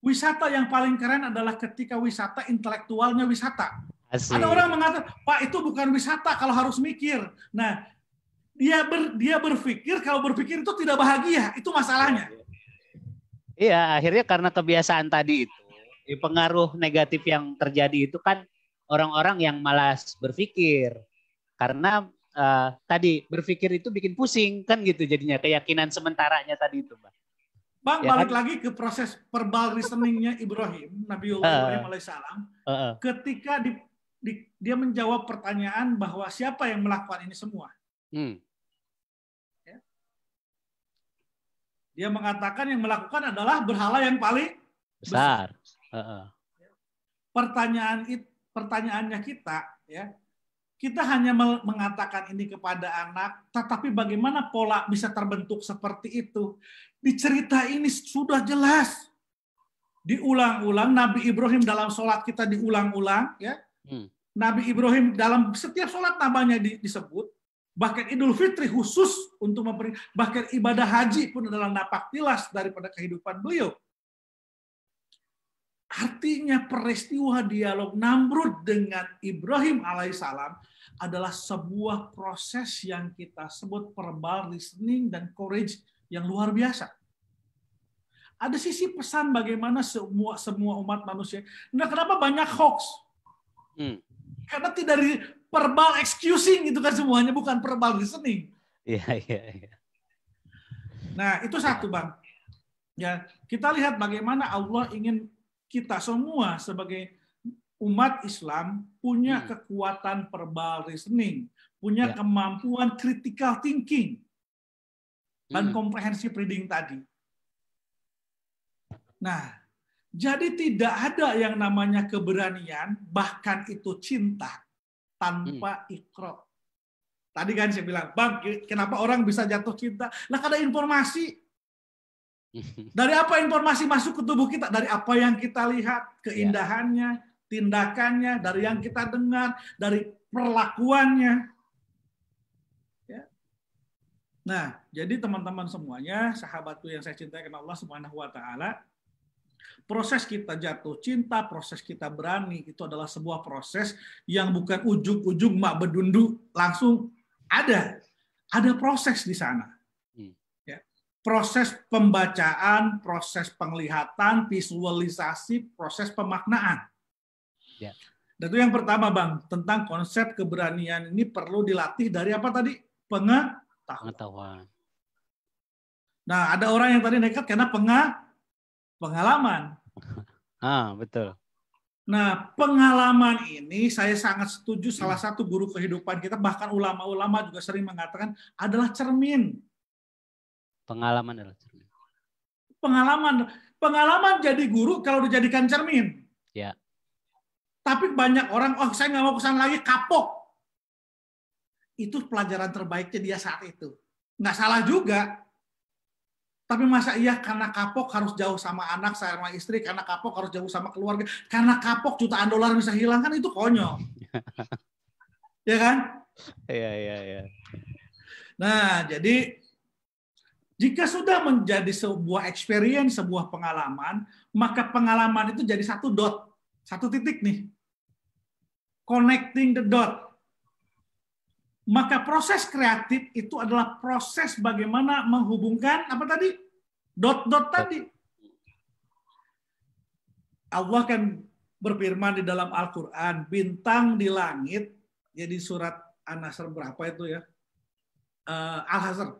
Wisata yang paling keren adalah ketika wisata intelektualnya wisata. Asik. Ada orang mengatakan, Pak itu bukan wisata kalau harus mikir. Nah, dia berpikir, kalau berpikir itu tidak bahagia. Itu masalahnya. Iya, akhirnya karena kebiasaan tadi itu, pengaruh negatif yang terjadi itu kan orang-orang yang malas berpikir. Karena tadi berpikir itu bikin pusing kan gitu jadinya, keyakinan sementaranya tadi itu, Bang, ya, balik lagi ke proses verbal reasoningnya Ibrahim, Nabiullah Ibrahim alaihissalam, ketika dia menjawab pertanyaan bahwa siapa yang melakukan ini semua. Ya. Dia mengatakan yang melakukan adalah berhala yang paling besar. Pertanyaannya kita, ya. Kita hanya mengatakan ini kepada anak, tetapi bagaimana pola bisa terbentuk seperti itu? Di cerita ini sudah jelas. Diulang-ulang, Nabi Ibrahim dalam sholat kita diulang-ulang. Ya. Nabi Ibrahim dalam setiap sholat namanya disebut. Bahkan Idul Fitri khusus untuk bahkan ibadah haji pun adalah napak tilas daripada kehidupan beliau. Artinya peristiwa dialog Namrud dengan Ibrahim alaihissalam adalah sebuah proses yang kita sebut verbal reasoning dan courage yang luar biasa. ada sisi pesan bagaimana semua umat manusia. Nah, kenapa banyak hoax? Karena tidak dari verbal excusing itu kan semuanya, bukan verbal listening. Iya. Nah, itu satu, Bang. Ya, kita lihat bagaimana Allah ingin kita semua sebagai umat Islam punya kekuatan verbal listening, punya kemampuan critical thinking dan comprehensive reading tadi. Nah, jadi tidak ada yang namanya keberanian, bahkan itu cinta, tanpa ikro. Tadi kan saya bilang, Bang, kenapa orang bisa jatuh cinta? Lah karena informasi. Dari apa informasi masuk ke tubuh kita? Dari apa yang kita lihat, keindahannya, tindakannya, dari yang kita dengar, dari perlakuannya. Ya. Nah, jadi teman-teman semuanya, sahabatku yang saya cintai karena Allah Subhanahu wa taala, proses kita jatuh cinta, proses kita berani, itu adalah sebuah proses yang bukan ujung-ujung mak bedundu langsung ada proses di sana. Ya. Proses pembacaan, proses penglihatan, visualisasi, proses pemaknaan. Ya. Dan itu yang pertama, Bang, tentang konsep keberanian ini perlu dilatih dari apa tadi? Pengetahuan. Nah, ada orang yang tadi nekat karena pengalaman. Betul. Nah, pengalaman ini saya sangat setuju, salah satu guru kehidupan kita, bahkan ulama-ulama juga sering mengatakan adalah cermin. Pengalaman adalah cermin. Pengalaman jadi guru kalau dijadikan cermin. Ya. Tapi banyak orang, saya nggak mau kesana lagi, kapok. Itu pelajaran terbaiknya dia saat itu. Nggak salah juga. Tapi masa iya karena kapok harus jauh sama anak, sama istri, karena kapok harus jauh sama keluarga, karena kapok jutaan dolar bisa hilang, kan itu konyol. Ya kan? Iya. Nah, jadi jika sudah menjadi sebuah experience, sebuah pengalaman, maka pengalaman itu jadi satu dot, satu titik nih. Connecting the dot. Maka proses kreatif itu adalah proses bagaimana menghubungkan apa tadi? Dot-dot tadi. Allah kan berfirman di dalam Al-Quran, bintang di langit, jadi surat An-Nasr berapa itu ya? Al-Hasr.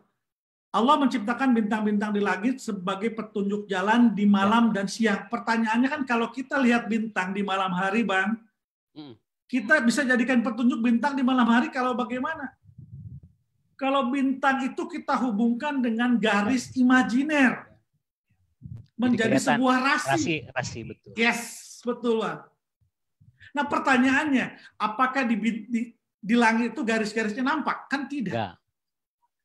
Allah menciptakan bintang-bintang di langit sebagai petunjuk jalan di malam dan siang. Pertanyaannya kan kalau kita lihat bintang di malam hari, Bang, kita bisa jadikan petunjuk bintang di malam hari kalau bagaimana? Kalau bintang itu kita hubungkan dengan garis imajiner. Menjadi sebuah rasi. Rasi, betul. Yes, betul, Bang. Nah, pertanyaannya, apakah di langit itu garis-garisnya nampak? Kan tidak. Ya.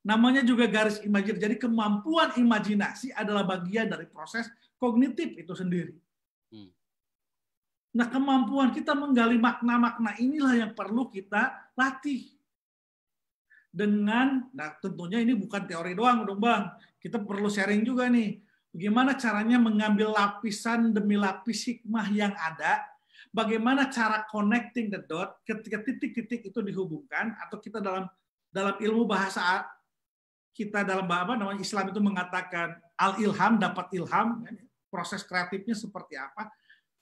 Namanya juga garis imajiner. Jadi kemampuan imajinasi adalah bagian dari proses kognitif itu sendiri. Nah, kemampuan kita menggali makna-makna inilah yang perlu kita latih. Nah tentunya ini bukan teori doang dong, Bang. Kita perlu sharing juga nih. Bagaimana caranya mengambil lapisan demi lapis hikmah yang ada. Bagaimana cara connecting the dot ketika titik-titik itu dihubungkan, atau kita dalam ilmu bahasa kita dalam namanya Islam itu mengatakan al-ilham, dapat ilham, proses kreatifnya seperti apa?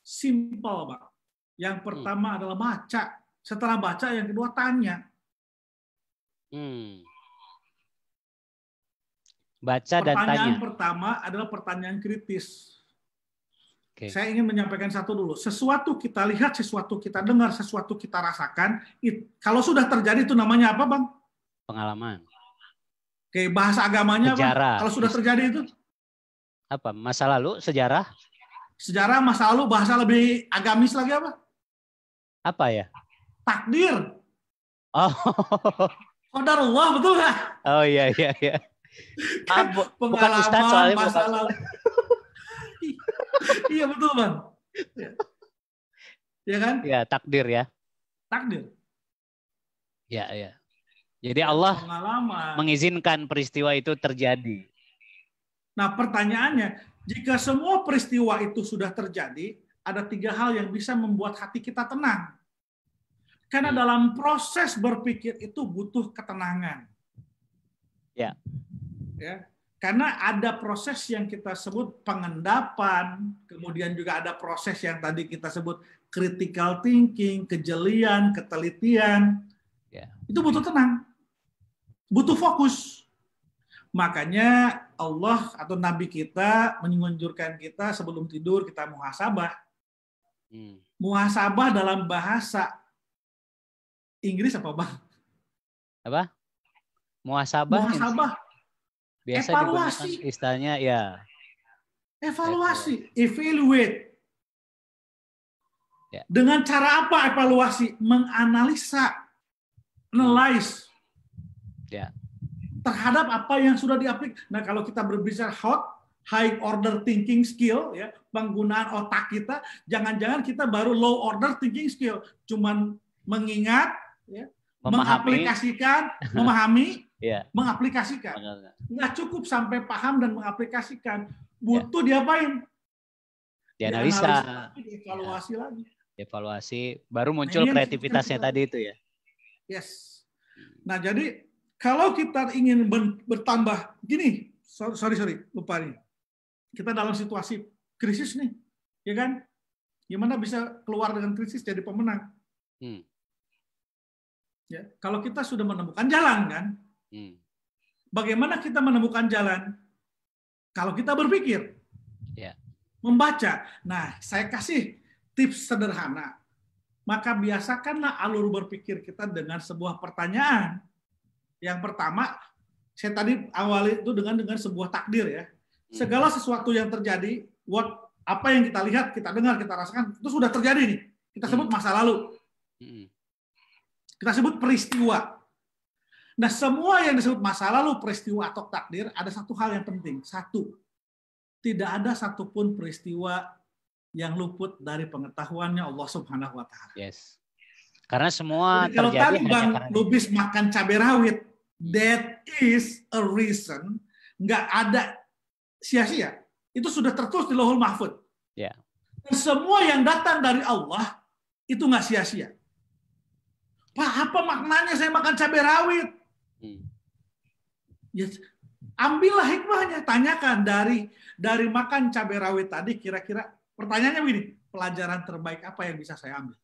Simple, Bang. Yang pertama adalah baca. Setelah baca, yang kedua tanya. Baca dan tanya. Pertanyaan pertama adalah pertanyaan kritis. Okay. Saya ingin menyampaikan satu dulu. Sesuatu kita lihat, sesuatu kita dengar, sesuatu kita rasakan. Kalau sudah terjadi itu namanya apa, Bang? Pengalaman. Oke, bahasa agamanya sejarah. Bang. Kalau sudah terjadi itu? Apa? Masa lalu, sejarah? Sejarah, masa lalu, bahasa lebih agamis lagi apa? Apa ya? Takdir. Oh. Qadarullah, betul nggak? Oh iya. Kan bukan Ustadz soalnya. Masa lalu. Iya betul, Bang. Ya kan? Ya, takdir ya. Takdir. Ya. Jadi Allah pengalaman mengizinkan peristiwa itu terjadi. Nah, pertanyaannya, jika semua peristiwa itu sudah terjadi, ada 3 hal yang bisa membuat hati kita tenang. Karena dalam proses berpikir itu butuh ketenangan. Ya. Karena ada proses yang kita sebut pengendapan, kemudian juga ada proses yang tadi kita sebut critical thinking, kejelian, ketelitian. Itu butuh tenang, butuh fokus. Makanya Allah atau Nabi kita menganjurkan kita sebelum tidur kita muhasabah. Muhasabah dalam bahasa Inggris apa Bang? Apa? Muhasabah. Biasa evaluasi. Digunakan istilahnya ya. Evaluasi, evaluate. Ya. Dengan cara apa evaluasi? Menganalisa, analyze. Ya. Terhadap apa yang sudah diaplik. Nah, kalau kita berbicara high order thinking skill, ya, penggunaan otak kita, jangan-jangan kita baru low order thinking skill, cuman mengingat, ya, mengaplikasikan, memahami, ya. mengaplikasikan. Nggak cukup sampai paham dan mengaplikasikan. Butuh diapain? Dianalisa. Dievaluasi lagi. Evaluasi, baru muncul kreativitasnya tadi itu ya. Yes. Nah, jadi kalau kita ingin bertambah, gini, sorry, lupa nih. Kita dalam situasi krisis nih, ya kan? Gimana bisa keluar dengan krisis jadi pemenang? Ya, kalau kita sudah menemukan jalan kan? Bagaimana kita menemukan jalan? Kalau kita berpikir, membaca. Nah, saya kasih tips sederhana. Maka biasakanlah alur berpikir kita dengan sebuah pertanyaan. Yang pertama, saya tadi awali itu dengan sebuah takdir ya. Segala sesuatu yang terjadi, apa yang kita lihat, kita dengar, kita rasakan, itu sudah terjadi nih. Kita sebut masa lalu. Kita sebut peristiwa. Nah, semua yang disebut masa lalu, peristiwa atau takdir, ada satu hal yang penting. Satu, tidak ada satupun peristiwa yang luput dari pengetahuannya Allah Subhanahu wa Ta'ala. Yes. Karena semua jadi, kalau terjadi tadi Bang Lubis makan cabai rawit, that is a reason, nggak ada sia-sia. Itu sudah tertulis di Lauhul Mahfuz. Yeah. Dan semua yang datang dari Allah itu nggak sia-sia. Pak, apa maknanya saya makan cabai rawit? Ya, ambillah hikmahnya, tanyakan dari makan cabai rawit tadi, kira-kira pertanyaannya begini, pelajaran terbaik apa yang bisa saya ambil?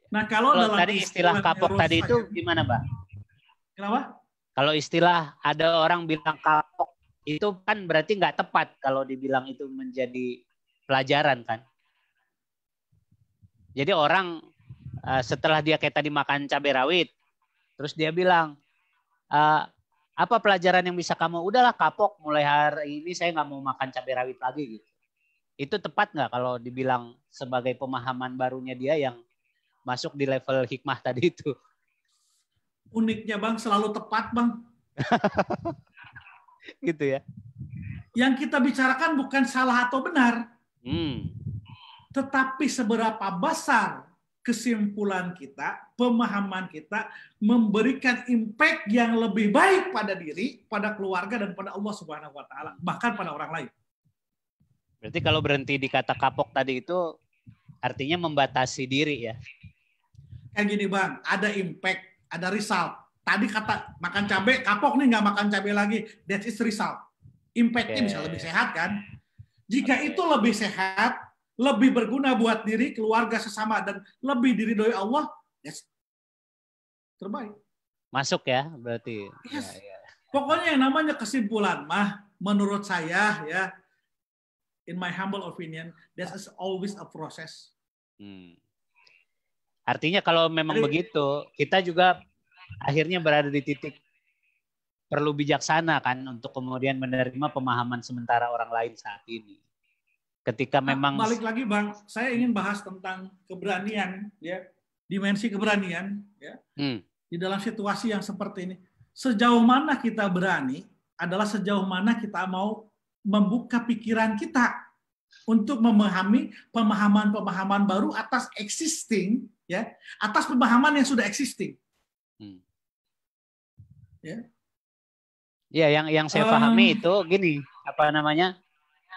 Nah, kalau dalam tadi istilah kapok tadi itu gimana, Bang? Kenapa? Kalau istilah ada orang bilang kapok, itu kan berarti nggak tepat kalau dibilang itu menjadi pelajaran kan? Jadi orang setelah dia kayak tadi makan cabai rawit, terus dia bilang, apa pelajaran yang bisa kamu? Udahlah kapok, mulai hari ini saya nggak mau makan cabai rawit lagi gitu. Itu tepat nggak kalau dibilang sebagai pemahaman barunya dia yang masuk di level hikmah tadi itu? Uniknya Bang, selalu tepat Bang. Gitu ya. Yang kita bicarakan bukan salah atau benar. Tetapi seberapa besar kesimpulan kita, pemahaman kita memberikan impact yang lebih baik pada diri, pada keluarga, dan pada Allah Subhanahu wa Ta'ala, bahkan pada orang lain. Berarti kalau berhenti di kata kapok tadi itu artinya membatasi diri ya. Kayak gini Bang, ada impact, ada result. Tadi kata makan cabai, kapok nih nggak makan cabai lagi. That is result. Impact-nya bisa lebih sehat kan? Jika itu lebih sehat, lebih berguna buat diri, keluarga, sesama, dan lebih diridhoi Allah, yes, terbaik. Masuk ya berarti. Yes. Ya. Pokoknya yang namanya kesimpulan mah, menurut saya ya, in my humble opinion, that is always a process. Artinya kalau memang begitu, kita juga akhirnya berada di titik perlu bijaksana kan untuk kemudian menerima pemahaman sementara orang lain saat ini. Ketika memang balik lagi Bang, saya ingin bahas tentang keberanian ya, dimensi keberanian ya. Di dalam situasi yang seperti ini, sejauh mana kita berani adalah sejauh mana kita mau membuka pikiran kita untuk memahami pemahaman-pemahaman baru atas existing ya, atas pemahaman yang sudah existing. Ya. Ya, yang saya pahami itu gini, apa namanya?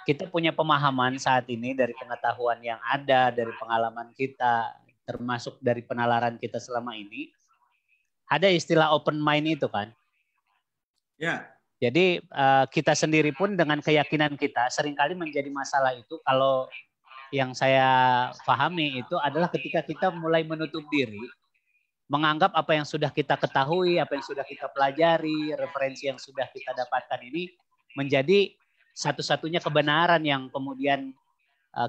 Kita punya pemahaman saat ini dari pengetahuan yang ada, dari pengalaman kita, termasuk dari penalaran kita selama ini. Ada istilah open mind itu kan. Ya. Jadi kita sendiri pun dengan keyakinan kita seringkali menjadi masalah itu kalau yang saya pahami itu adalah ketika kita mulai menutup diri, menganggap apa yang sudah kita ketahui, apa yang sudah kita pelajari, referensi yang sudah kita dapatkan ini menjadi satu-satunya kebenaran yang kemudian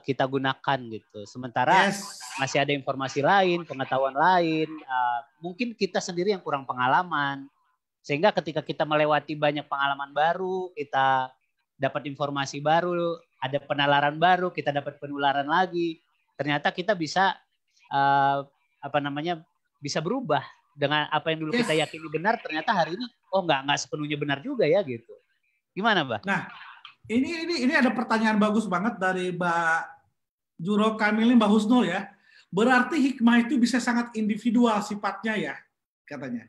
kita gunakan gitu. Sementara masih ada informasi lain, pengetahuan lain, mungkin kita sendiri yang kurang pengalaman. Sehingga ketika kita melewati banyak pengalaman baru, kita dapat informasi baru, ada penalaran baru, kita dapat penularan lagi. Ternyata kita bisa bisa berubah dengan apa yang dulu kita yakini benar. Ternyata hari ini nggak sepenuhnya benar juga ya gitu. Gimana, Mbak? Nah, ini ada pertanyaan bagus banget dari Mbak Juro Kamili, Mbak Husnul ya. Berarti hikmah itu bisa sangat individual sifatnya ya, katanya.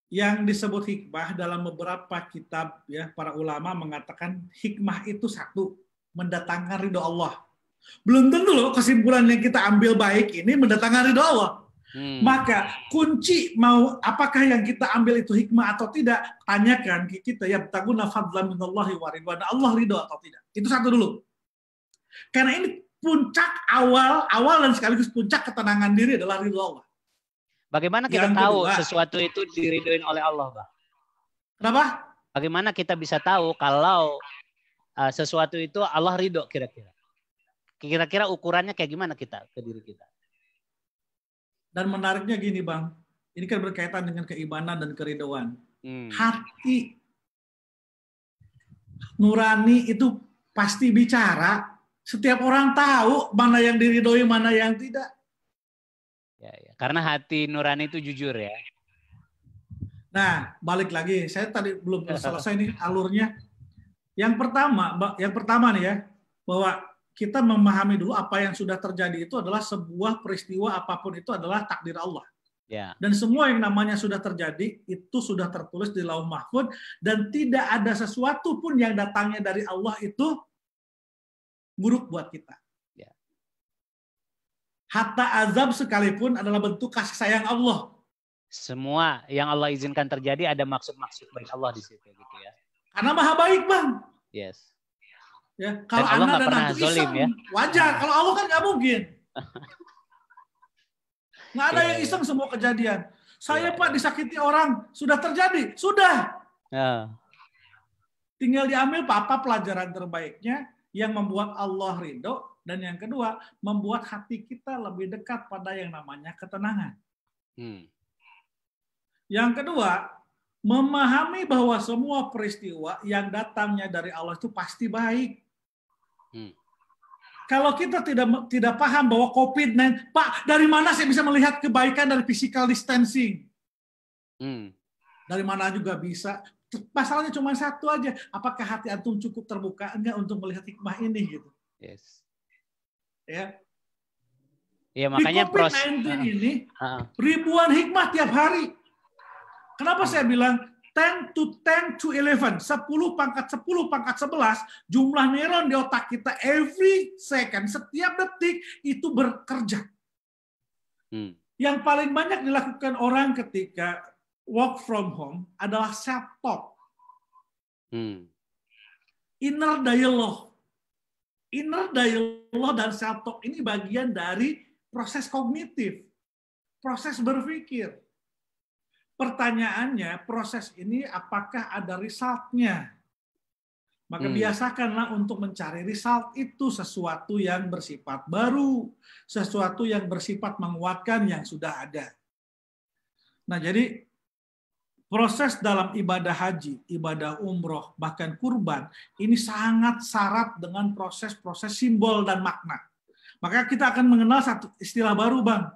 Yang disebut hikmah dalam beberapa kitab ya, para ulama mengatakan hikmah itu satu, mendatangkan ridho Allah. Belum tentu loh kesimpulan yang kita ambil baik ini mendatangkan ridho Allah. Maka kunci mau apakah yang kita ambil itu hikmah atau tidak, tanyakan ke kita ya, taguna fadlan minallahi wa ridwan, Allah ridho atau tidak. Itu satu dulu. Karena ini puncak awal dan sekaligus puncak ketenangan diri adalah ridho Allah. Bagaimana kita tahu sesuatu itu diridhoin oleh Allah, Bang? Kenapa? Bagaimana kita bisa tahu kalau sesuatu itu Allah ridho kira-kira? Kira-kira ukurannya kayak gimana kita ke diri kita? Dan menariknya gini Bang, ini kan berkaitan dengan keimanan dan keridhoan. Hati nurani itu pasti bicara. Setiap orang tahu mana yang diridhoi, mana yang tidak. Ya. Karena hati nurani itu jujur ya. Nah, balik lagi. Saya tadi belum selesai nih alurnya. Yang pertama nih ya, bahwa kita memahami dulu apa yang sudah terjadi itu adalah sebuah peristiwa, apapun itu adalah takdir Allah. Ya. Dan semua yang namanya sudah terjadi itu sudah tertulis di Lauh Mahfuz, dan tidak ada sesuatu pun yang datangnya dari Allah itu buruk buat kita. Ya. Hatta azab sekalipun adalah bentuk kasih sayang Allah. Semua yang Allah izinkan terjadi ada maksud-maksud baik Allah di situ gitu ya. Karena Maha baik, Bang. Yes. Ya, kalau anak dan anak iseng ya? Wajar. Kalau Allah kan nggak mungkin. Nggak ada yang iseng semua kejadian. Saya Pak disakiti orang, sudah terjadi, sudah. Tinggal diambil apa pelajaran terbaiknya yang membuat Allah ridho, dan yang kedua membuat hati kita lebih dekat pada yang namanya ketenangan. Yang kedua, memahami bahwa semua peristiwa yang datangnya dari Allah itu pasti baik. Kalau kita tidak paham bahwa COVID-19, Pak, dari mana saya bisa melihat kebaikan dari physical distancing? Dari mana juga bisa. Masalahnya cuma satu aja. Apakah hati antum cukup terbuka enggak untuk melihat hikmah ini gitu? Yes. Ya. Ya makanya di COVID-19 ini ribuan hikmah tiap hari. Kenapa saya bilang 10 to 11, 10 pangkat 10 pangkat 11, jumlah neuron di otak kita every second, setiap detik itu bekerja. Yang paling banyak dilakukan orang ketika work from home adalah self-talk. Inner dialogue. Inner dialogue dan self-talk ini bagian dari proses kognitif, proses berpikir. Pertanyaannya, proses ini apakah ada result-nya? Maka biasakanlah untuk mencari result itu sesuatu yang bersifat baru, sesuatu yang bersifat menguatkan yang sudah ada. Nah, jadi proses dalam ibadah haji, ibadah umroh, bahkan kurban, ini sangat syarat dengan proses-proses simbol dan makna. Maka kita akan mengenal satu istilah baru, Bang.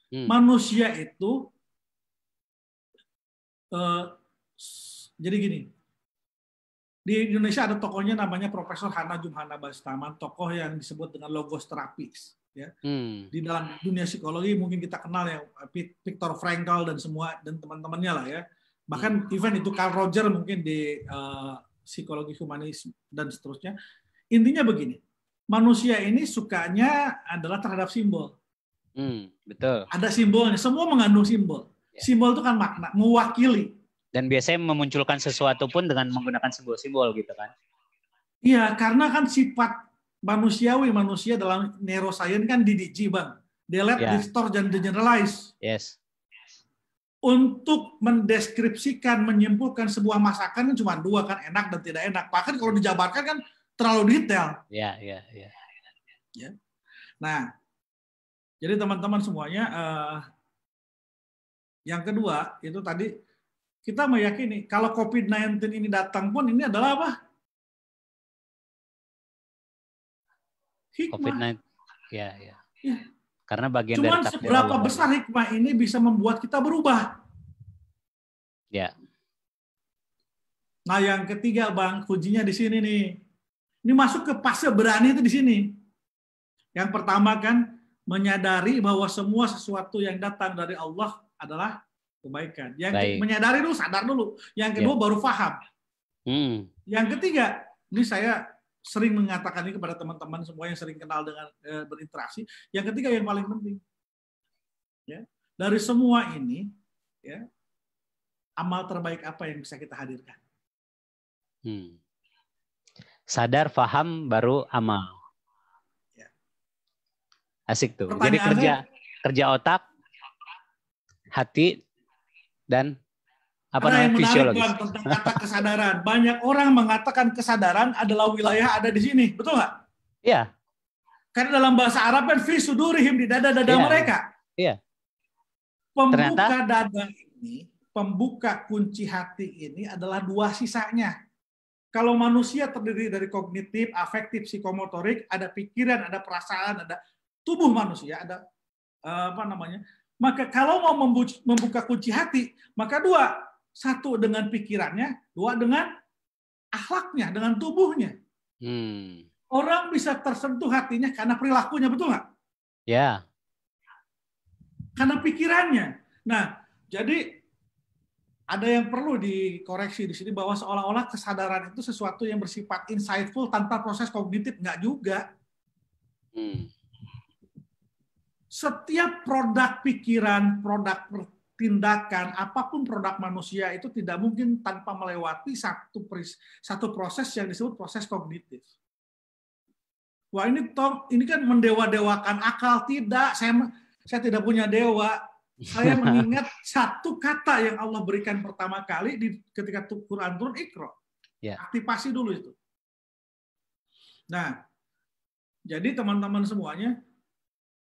Manusia itu jadi gini, di Indonesia ada tokohnya namanya Profesor Hana Jumhana Bastaman, tokoh yang disebut dengan logos terapis. Ya. Di dalam dunia psikologi mungkin kita kenal ya Viktor Frankl dan semua dan teman-temannya lah ya. Bahkan even itu Carl Rogers mungkin di psikologi humanis dan seterusnya. Intinya begini, manusia ini sukanya adalah terhadap simbol. Betul. Ada simbolnya, semua mengandung simbol. Simbol itu kan makna, mewakili. Dan biasanya memunculkan sesuatu pun dengan menggunakan simbol-simbol gitu kan. Iya, karena kan sifat manusia dalam neuroscience kan DDG, Bang. Delete, distort, dan generalize. Yes. Untuk mendeskripsikan, menyimpulkan sebuah masakan kan cuma dua kan, enak dan tidak enak. Bahkan kalau dijabarkan kan terlalu detail. Iya. Ya. Nah, jadi teman-teman semuanya, yang kedua itu tadi kita meyakini kalau COVID-19 ini datang pun ini adalah apa? Hikmah. COVID-19. Ya. Karena bagian cuman dari takdir seberapa Allah. Besar hikmah ini bisa membuat kita berubah. Ya. Nah, yang ketiga, Bang, kuncinya di sini nih. Ini masuk ke fase berani itu di sini. Yang pertama kan menyadari bahwa semua sesuatu yang datang dari Allah adalah kebaikan. Yang menyadari dulu, sadar dulu. Yang kedua baru paham. Yang ketiga, ini saya sering mengatakan ini kepada teman-teman semua yang sering kenal dengan berinteraksi. Yang ketiga yang paling penting, ya, dari semua ini, ya, amal terbaik apa yang bisa kita hadirkan? Sadar, paham, baru amal. Ya. Asik tuh. Jadi kerja otak, hati, dan fisiologis. Tentang kata kesadaran. Banyak orang mengatakan kesadaran adalah wilayah ada di sini, betul nggak? Iya. Karena dalam bahasa Arab kan fi sudurihim, di dada-dada mereka. Iya. Pembuka dada ini, pembuka kunci hati ini adalah dua sisanya. Kalau manusia terdiri dari kognitif, afektif, psikomotorik, ada pikiran, ada perasaan, ada tubuh manusia, ada maka kalau mau membuka kunci hati, maka dua. Satu dengan pikirannya, dua dengan akhlaknya, dengan tubuhnya. Orang bisa tersentuh hatinya karena perilakunya, betul nggak? Ya. Karena pikirannya. Nah, jadi ada yang perlu dikoreksi di sini bahwa seolah-olah kesadaran itu sesuatu yang bersifat insightful tanpa proses kognitif, nggak juga. Setiap produk pikiran, produk tindakan, apapun produk manusia itu tidak mungkin tanpa melewati satu proses yang disebut proses kognitif. Wah, ini kan mendewa-dewakan akal. Tidak, saya tidak punya dewa. Saya mengingat satu kata yang Allah berikan pertama kali ketika Quran turun, Iqra. Aktivasi dulu itu. Nah, jadi teman-teman semuanya,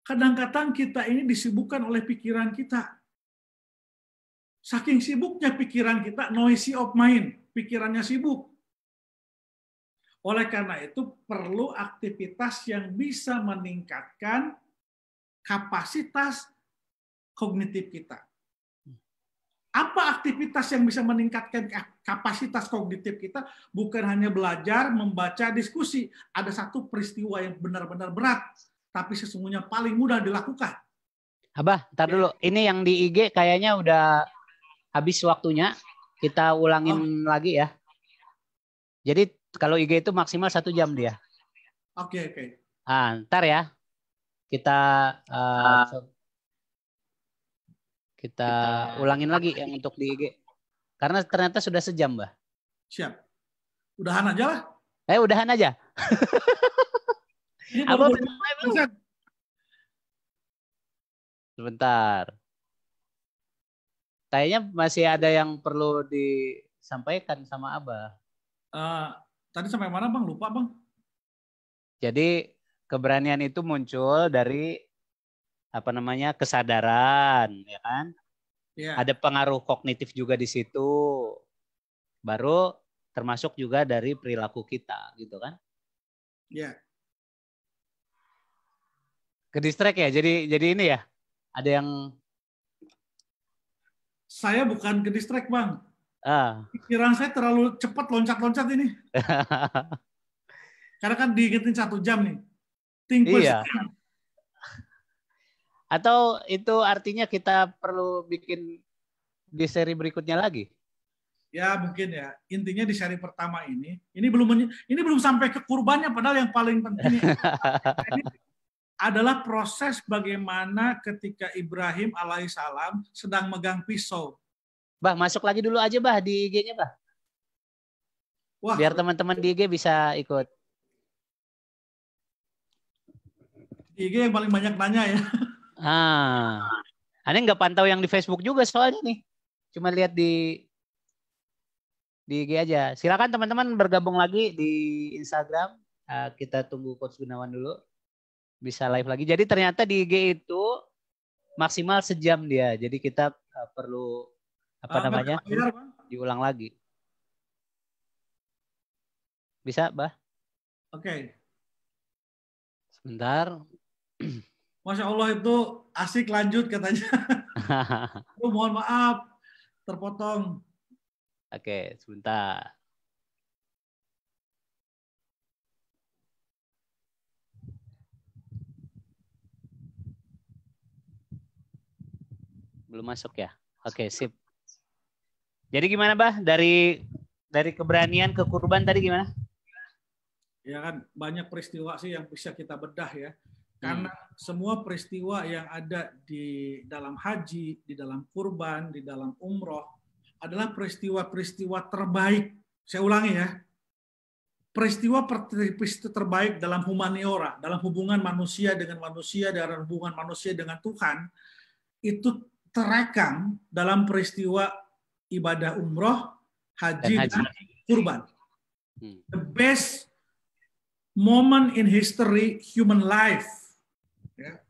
kadang-kadang kita ini disibukkan oleh pikiran kita. Saking sibuknya pikiran kita, noisy of mind, pikirannya sibuk. Oleh karena itu perlu aktivitas yang bisa meningkatkan kapasitas kognitif kita. Apa aktivitas yang bisa meningkatkan kapasitas kognitif kita? Bukan hanya belajar, membaca, diskusi. Ada satu peristiwa yang benar-benar berat, tapi sesungguhnya paling mudah dilakukan. Abah, ntar dulu. Ini yang di IG kayaknya udah habis waktunya. Kita ulangin lagi ya. Jadi kalau IG itu maksimal 1 jam dia. Oke. Ntar ya. Kita ulangin lagi yang untuk di IG. Karena ternyata sudah sejam, Mbah. Siap. Udahan aja lah. Udahan aja. Apa? Sebentar. Kayaknya masih ada yang perlu disampaikan sama Abah. Tadi sampai mana, Bang? Lupa, Bang. Jadi keberanian itu muncul dari kesadaran, ya kan? Ya. Ada pengaruh kognitif juga di situ. Baru termasuk juga dari perilaku kita, gitu kan? Ya. Ke distract ya. Jadi ini ya. Ada yang saya bukan ke distract, Bang. Pikiran saya terlalu cepat loncat-loncat ini. Karena kan diingetin 1 jam nih. Iya. Atau itu artinya kita perlu bikin di seri berikutnya lagi? Ya mungkin ya. Intinya di seri pertama ini belum sampai ke kurbannya, padahal yang paling penting ini adalah proses bagaimana ketika Ibrahim alaihissalam sedang megang pisau. Bah, masuk lagi dulu aja bah di IG-nya bah. Wah, Biar teman-teman di IG bisa ikut. di IG yang paling banyak nanya ya. Aneh nggak pantau yang di Facebook juga soalnya nih. Cuma lihat di IG aja. Silakan teman-teman bergabung lagi di Instagram. Kita tunggu Coach Gunawan dulu. Bisa live lagi. Jadi ternyata di IG itu maksimal sejam dia. Jadi kita perlu diulang lagi. Bisa, Bah? Oke. Sebentar. Masya Allah itu asik, lanjut katanya. Mohon maaf, terpotong. Oke, sebentar. Belum masuk ya? Oke, sip. Jadi gimana, Bah? Dari keberanian ke kurban tadi gimana? Ya kan, banyak peristiwa sih yang bisa kita bedah ya. Karena semua peristiwa yang ada di dalam haji, di dalam kurban, di dalam umroh adalah peristiwa-peristiwa terbaik. Saya ulangi ya. Peristiwa terbaik dalam humaniora, dalam hubungan manusia, dalam hubungan manusia dengan Tuhan, itu terekam dalam peristiwa ibadah umroh, haji, dan kurban. The best moment in history human life. Ya.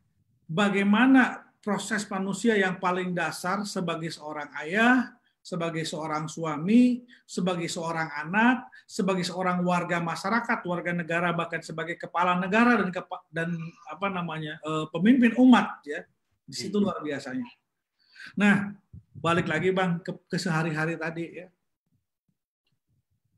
Bagaimana proses manusia yang paling dasar sebagai seorang ayah, sebagai seorang suami, sebagai seorang anak, sebagai seorang warga masyarakat, warga negara, bahkan sebagai kepala negara dan pemimpin umat ya. Di situ luar biasanya. Nah, balik lagi Bang ke sehari-hari tadi ya.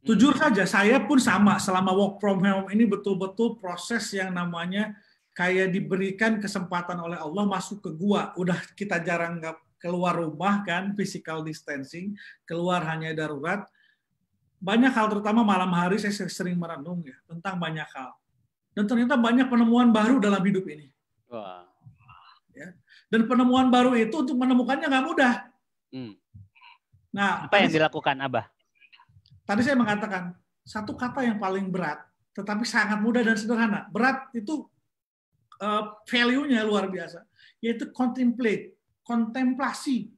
Jujur saja, saya pun sama selama work from home ini betul-betul proses yang namanya kayak diberikan kesempatan oleh Allah masuk ke gua. Udah kita jarang nggak keluar rumah kan, physical distancing, keluar hanya darurat. Banyak hal, terutama malam hari saya sering merenung ya tentang banyak hal. Dan ternyata banyak penemuan baru dalam hidup ini. Wah. Ya. Dan penemuan baru itu untuk menemukannya nggak mudah. Nah, apa yang dilakukan Abah? Tadi saya mengatakan satu kata yang paling berat, tetapi sangat mudah dan sederhana. Berat itu value-nya luar biasa, yaitu contemplate, kontemplasi.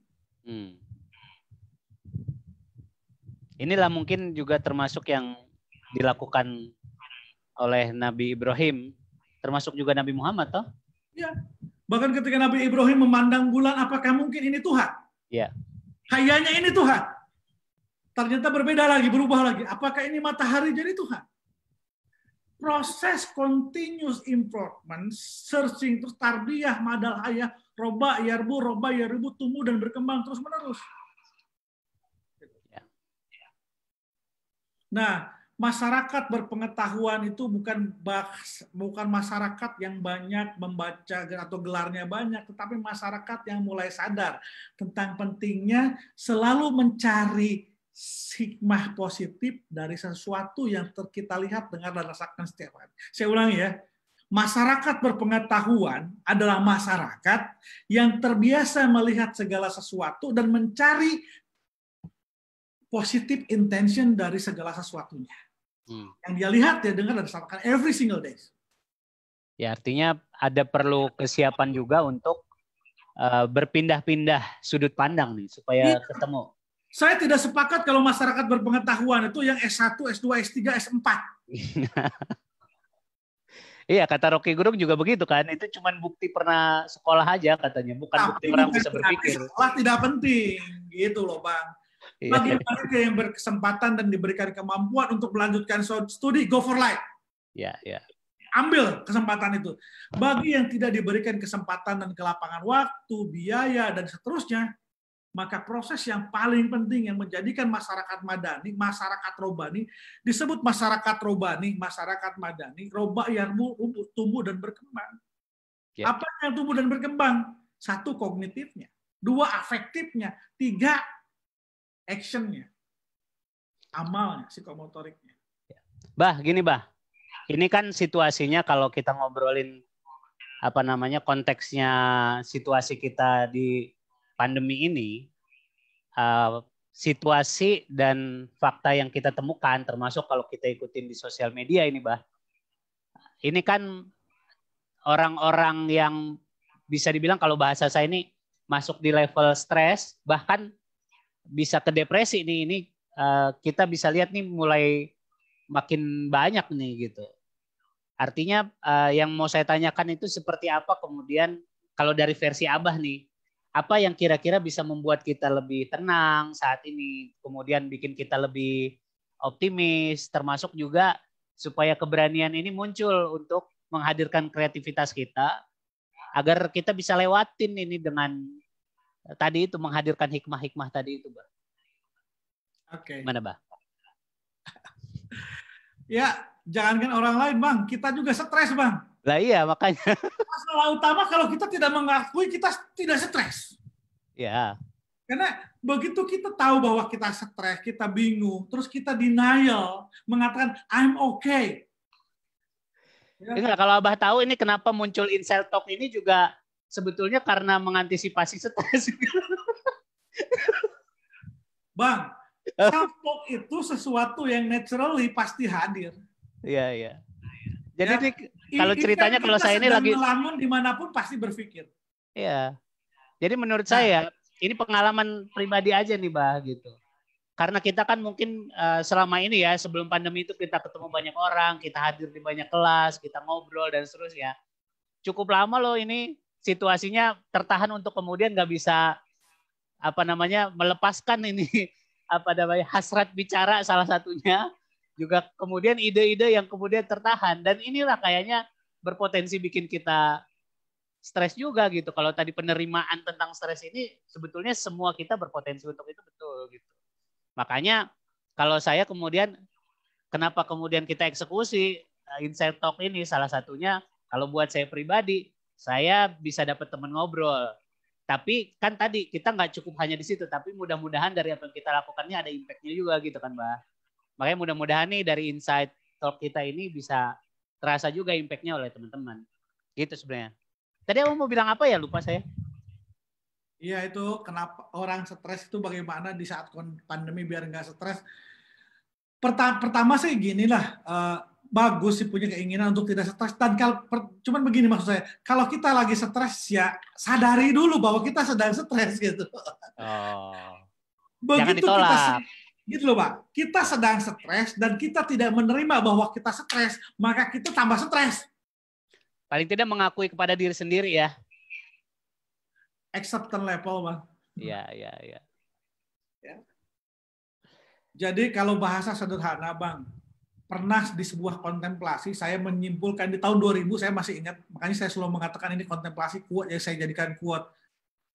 Inilah mungkin juga termasuk yang dilakukan oleh Nabi Ibrahim, termasuk juga Nabi Muhammad, toh? Ya. Bahkan ketika Nabi Ibrahim memandang bulan, apakah mungkin ini Tuhan? Ya. Kayaknya ini Tuhan. Ternyata berbeda lagi, berubah lagi. Apakah ini matahari jadi Tuhan? Proses continuous improvement, searching, terus tarbiyah, madal hayah, roba, yarbu, tumbuh dan berkembang terus menerus. Nah, masyarakat berpengetahuan itu bukan masyarakat yang banyak membaca atau gelarnya banyak, tetapi masyarakat yang mulai sadar tentang pentingnya selalu mencari hikmah positif dari sesuatu yang kita lihat, dengar, dan rasakan setiap hari. Saya ulangi ya, masyarakat berpengetahuan adalah masyarakat yang terbiasa melihat segala sesuatu dan mencari positive intention dari segala sesuatunya. Yang dia lihat, dia dengar, dan rasakan every single day. Ya, artinya ada perlu kesiapan juga untuk berpindah-pindah sudut pandang nih supaya ketemu. Saya tidak sepakat kalau masyarakat berpengetahuan itu yang S1, S2, S3, S4. Iya, kata Rocky Gerung juga begitu kan. Itu cuma bukti pernah sekolah aja katanya, bukan bukti orang bisa berpikir. Sekolah tidak penting, gitu loh Bang. Bagi mereka yang berkesempatan dan diberikan kemampuan untuk melanjutkan studi, go for life. Ya. Ambil kesempatan itu. Bagi yang tidak diberikan kesempatan dan kelapangan waktu, biaya, dan seterusnya, maka proses yang paling penting yang menjadikan masyarakat madani, masyarakat robani, disebut masyarakat robani, masyarakat madani, roba yang tumbuh dan berkembang. Ya. Apa yang tumbuh dan berkembang? 1, kognitifnya. 2, afektifnya. 3, actionnya. Amalnya, psikomotoriknya. Bah, gini Bah. Ini kan situasinya kalau kita ngobrolin konteksnya situasi kita di pandemi ini, situasi dan fakta yang kita temukan, termasuk kalau kita ikutin di sosial media ini, Bah. Ini kan orang-orang yang bisa dibilang kalau bahasa saya ini masuk di level stres, bahkan bisa ke depresi nih. Ini kita bisa lihat nih mulai makin banyak nih gitu. Artinya yang mau saya tanyakan itu seperti apa kemudian kalau dari versi Abah nih, apa yang kira-kira bisa membuat kita lebih tenang saat ini, kemudian bikin kita lebih optimis, termasuk juga supaya keberanian ini muncul untuk menghadirkan kreativitas kita, agar kita bisa lewatin ini dengan tadi itu, menghadirkan hikmah-hikmah tadi itu, Bah. Oke. Mana, Bah? Ya, jangankan orang lain, Bang. Kita juga stres, Bang. Lah iya, makanya. Masalah utama kalau kita tidak mengakui, kita tidak stres. Ya. Karena begitu kita tahu bahwa kita stres, kita bingung, terus kita denial, mengatakan, I'm okay. Ya. Enggak, kalau Abah tahu ini kenapa muncul Inside Talk ini juga sebetulnya karena mengantisipasi stres. Bang, self-talk itu sesuatu yang naturally pasti hadir. Iya, iya. Jadi ya, kalau ceritanya kalau saya ini lagi melamun dimanapun pasti berpikir. Iya. Jadi menurut saya ini pengalaman pribadi aja nih, Bah, gitu. Karena kita kan mungkin selama ini ya sebelum pandemi itu kita ketemu banyak orang, kita hadir di banyak kelas, kita ngobrol dan seterusnya. Cukup lama loh ini situasinya tertahan untuk kemudian nggak bisa melepaskan ini hasrat bicara salah satunya. Juga kemudian ide-ide yang kemudian tertahan, dan inilah kayaknya berpotensi bikin kita stres juga gitu. Kalau tadi penerimaan tentang stres ini sebetulnya semua kita berpotensi untuk itu, betul gitu. Makanya kalau saya kemudian kenapa kemudian kita eksekusi Inside Talk ini, salah satunya kalau buat saya pribadi, saya bisa dapat teman ngobrol. Tapi kan tadi kita nggak cukup hanya di situ, tapi mudah-mudahan dari apa yang kita lakukannya ada impact-nya juga gitu kan, Mbak. Makanya mudah-mudahan nih dari Inside Talk kita ini bisa terasa juga impact-nya oleh teman-teman. Gitu sebenarnya. Tadi aku mau bilang apa ya, lupa saya. Iya, itu kenapa orang stres itu bagaimana di saat pandemi biar nggak stres. Pertama sih gini lah, bagus sih punya keinginan untuk tidak stres. Dan cuman begini maksud saya, kalau kita lagi stres ya sadari dulu bahwa kita sedang stres gitu. Oh. Begitu kita gitu loh, Pak. Kita sedang stres dan kita tidak menerima bahwa kita stres, maka kita tambah stres. Paling tidak mengakui kepada diri sendiri ya. Acceptance level, Bang. Iya. Ya. Jadi kalau bahasa sederhana, Bang, pernah di sebuah kontemplasi saya menyimpulkan di tahun 2000, saya masih ingat, makanya saya selalu mengatakan ini kontemplasi quote yang saya jadikan quote.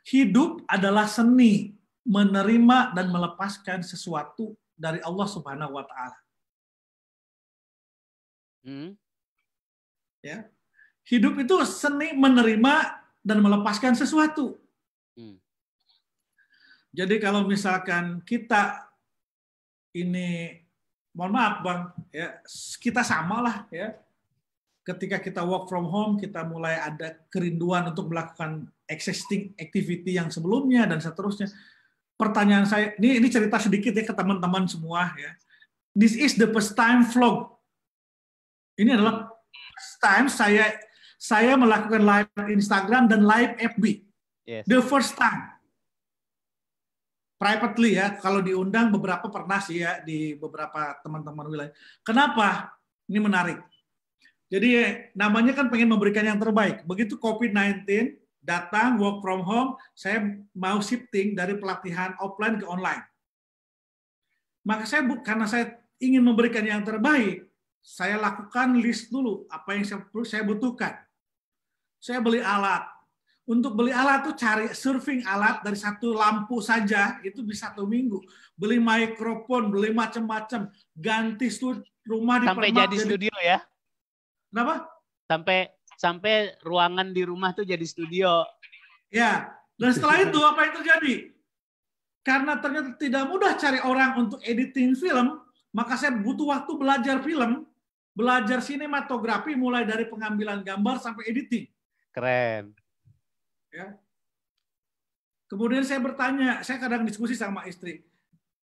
Hidup adalah seni menerima dan melepaskan sesuatu dari Allah Subhanahu wa Ta'ala. Ya. Hidup itu seni menerima dan melepaskan sesuatu. Jadi kalau misalkan kita ini, mohon maaf Bang, ya kita samalah ya. Ketika kita work from home, kita mulai ada kerinduan untuk melakukan existing activity yang sebelumnya dan seterusnya. Pertanyaan saya, ini cerita sedikit ya ke teman-teman semua ya. This is the first time vlog. Ini adalah first time saya melakukan live Instagram dan live FB. Yes. The first time. Privately ya, kalau diundang beberapa pernah sih ya di beberapa teman-teman wilayah. Kenapa? Ini menarik. Jadi namanya kan pengen memberikan yang terbaik. Begitu COVID-19 datang, work from home, saya mau shifting dari pelatihan offline ke online. Maka karena saya ingin memberikan yang terbaik, saya lakukan list dulu apa yang saya butuhkan. Saya beli alat. Untuk beli alat tuh cari surfing alat dari satu lampu saja, itu bisa 1 minggu. Beli mikrofon, beli macam-macam, ganti rumah di sampai jadi studio ya. Kenapa? Sampai ruangan di rumah tuh jadi studio. Ya, dan setelah itu apa yang terjadi? Karena ternyata tidak mudah cari orang untuk editing film, maka saya butuh waktu belajar film, belajar sinematografi mulai dari pengambilan gambar sampai editing. Keren. Ya. Kemudian saya bertanya, saya kadang diskusi sama istri.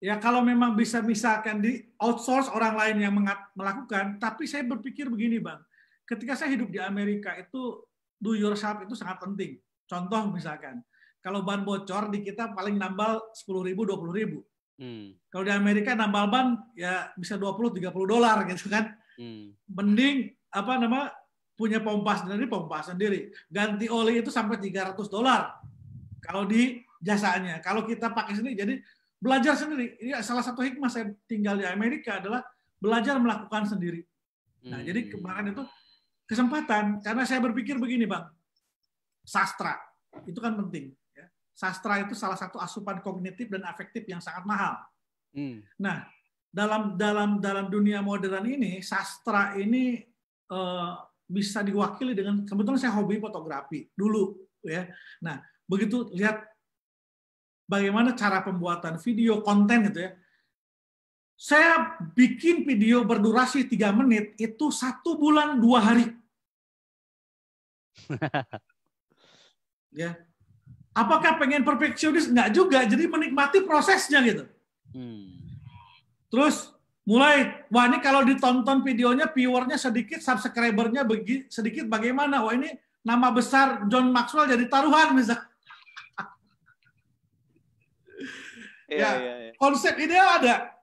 Ya kalau memang bisa misalkan di outsource orang lain yang melakukan, tapi saya berpikir begini Bang, ketika saya hidup di Amerika itu do yourself itu sangat penting. Contoh misalkan, kalau ban bocor di kita paling nambal 10.000, 20.000. Kalau di Amerika nambal ban ya bisa 20-30 dolar gitu kan. Mending punya pompa sendiri. Ganti oli itu sampai 300 dolar kalau di jasanya. Kalau kita pakai sendiri, jadi belajar sendiri. Ini salah satu hikmah saya tinggal di Amerika adalah belajar melakukan sendiri. Nah, jadi kemarin itu kesempatan karena saya berpikir begini, Bang. Sastra itu kan penting. Ya. Sastra itu salah satu asupan kognitif dan afektif yang sangat mahal. Nah, dalam dunia modern ini, sastra ini bisa diwakili dengan, kebetulan saya hobi fotografi dulu, ya. Nah, begitu lihat bagaimana cara pembuatan video konten gitu ya. Saya bikin video berdurasi 3 menit itu 1 bulan 2 hari. Ya. Apakah pengen perfeksionis? Enggak juga, jadi menikmati prosesnya gitu. Terus mulai, wah ini kalau ditonton videonya viewernya sedikit, subscribernya sedikit, bagaimana? Wah ini nama besar John Maxwell jadi taruhan misalnya. Konsep ideal ada.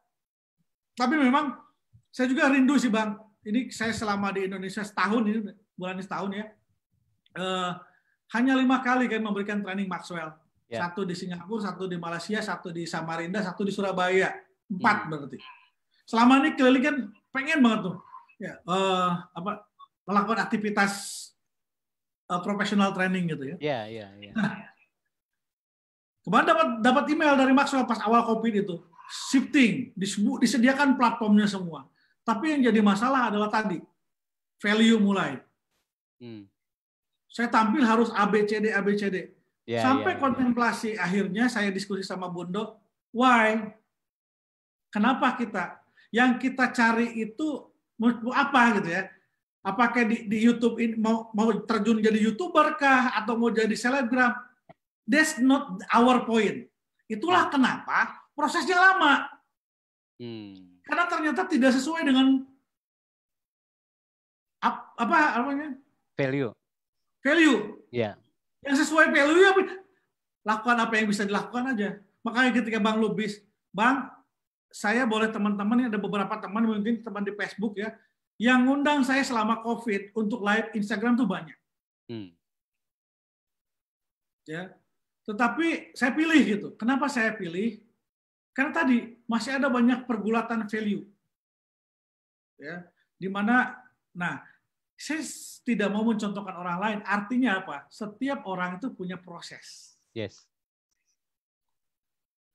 Tapi memang saya juga rindu sih Bang. Ini saya selama di Indonesia setahun, ini bulan setahun ya. Hanya 5 kali kan memberikan training Maxwell. 1 di Singapura, 1 di Malaysia, 1 di Samarinda, 1 di Surabaya. 4 berarti. Selama ini keliling kan pengen banget tuh. Ya, melakukan aktivitas professional training gitu ya. Iya. Nah, kemarin dapat email dari Maxwell pas awal COVID itu. Shifting, disediakan platformnya semua. Tapi yang jadi masalah adalah tadi, value mulai. Saya tampil harus ABCD. Sampai kontemplasi akhirnya saya diskusi sama Bundo, why? Kenapa yang kita cari itu apa gitu ya? Apakah di YouTube ini mau terjun jadi YouTuber kah atau mau jadi selebgram? That's not our point. Itulah kenapa prosesnya lama. Karena ternyata tidak sesuai dengan value. Yeah. Yang sesuai value ya lakukan apa yang bisa dilakukan aja. Makanya ketika Bang Lubis, Bang, saya boleh teman-teman, ada beberapa teman, mungkin teman di Facebook ya, yang ngundang saya selama COVID untuk live Instagram tuh banyak. Ya. Tetapi saya pilih gitu. Kenapa saya pilih? Karena tadi masih ada banyak pergulatan value. Ya, di mana saya tidak mau mencontohkan orang lain. Artinya apa? Setiap orang itu punya proses. Yes.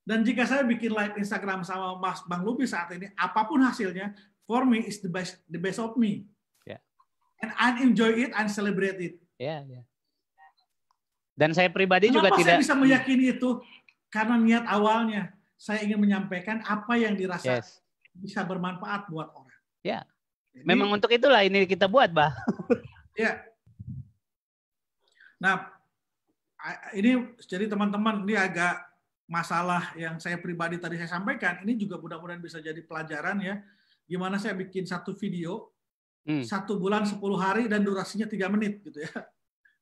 Dan jika saya bikin live Instagram sama Mas Bang Lubi saat ini, apapun hasilnya, for me is the best of me. Yeah. And I enjoy it, I celebrate it. Yeah. Dan saya pribadi juga tidak. Kenapa saya bisa meyakini itu? Karena niat awalnya saya ingin menyampaikan apa yang dirasa bisa bermanfaat buat orang. Ya. Jadi, memang untuk itulah ini kita buat, Bah. Ya. Nah, ini jadi teman-teman, ini agak masalah yang saya pribadi tadi saya sampaikan, ini juga mudah-mudahan bisa jadi pelajaran ya. Gimana saya bikin 1 video, 1 bulan 10 hari dan durasinya 3 menit gitu ya.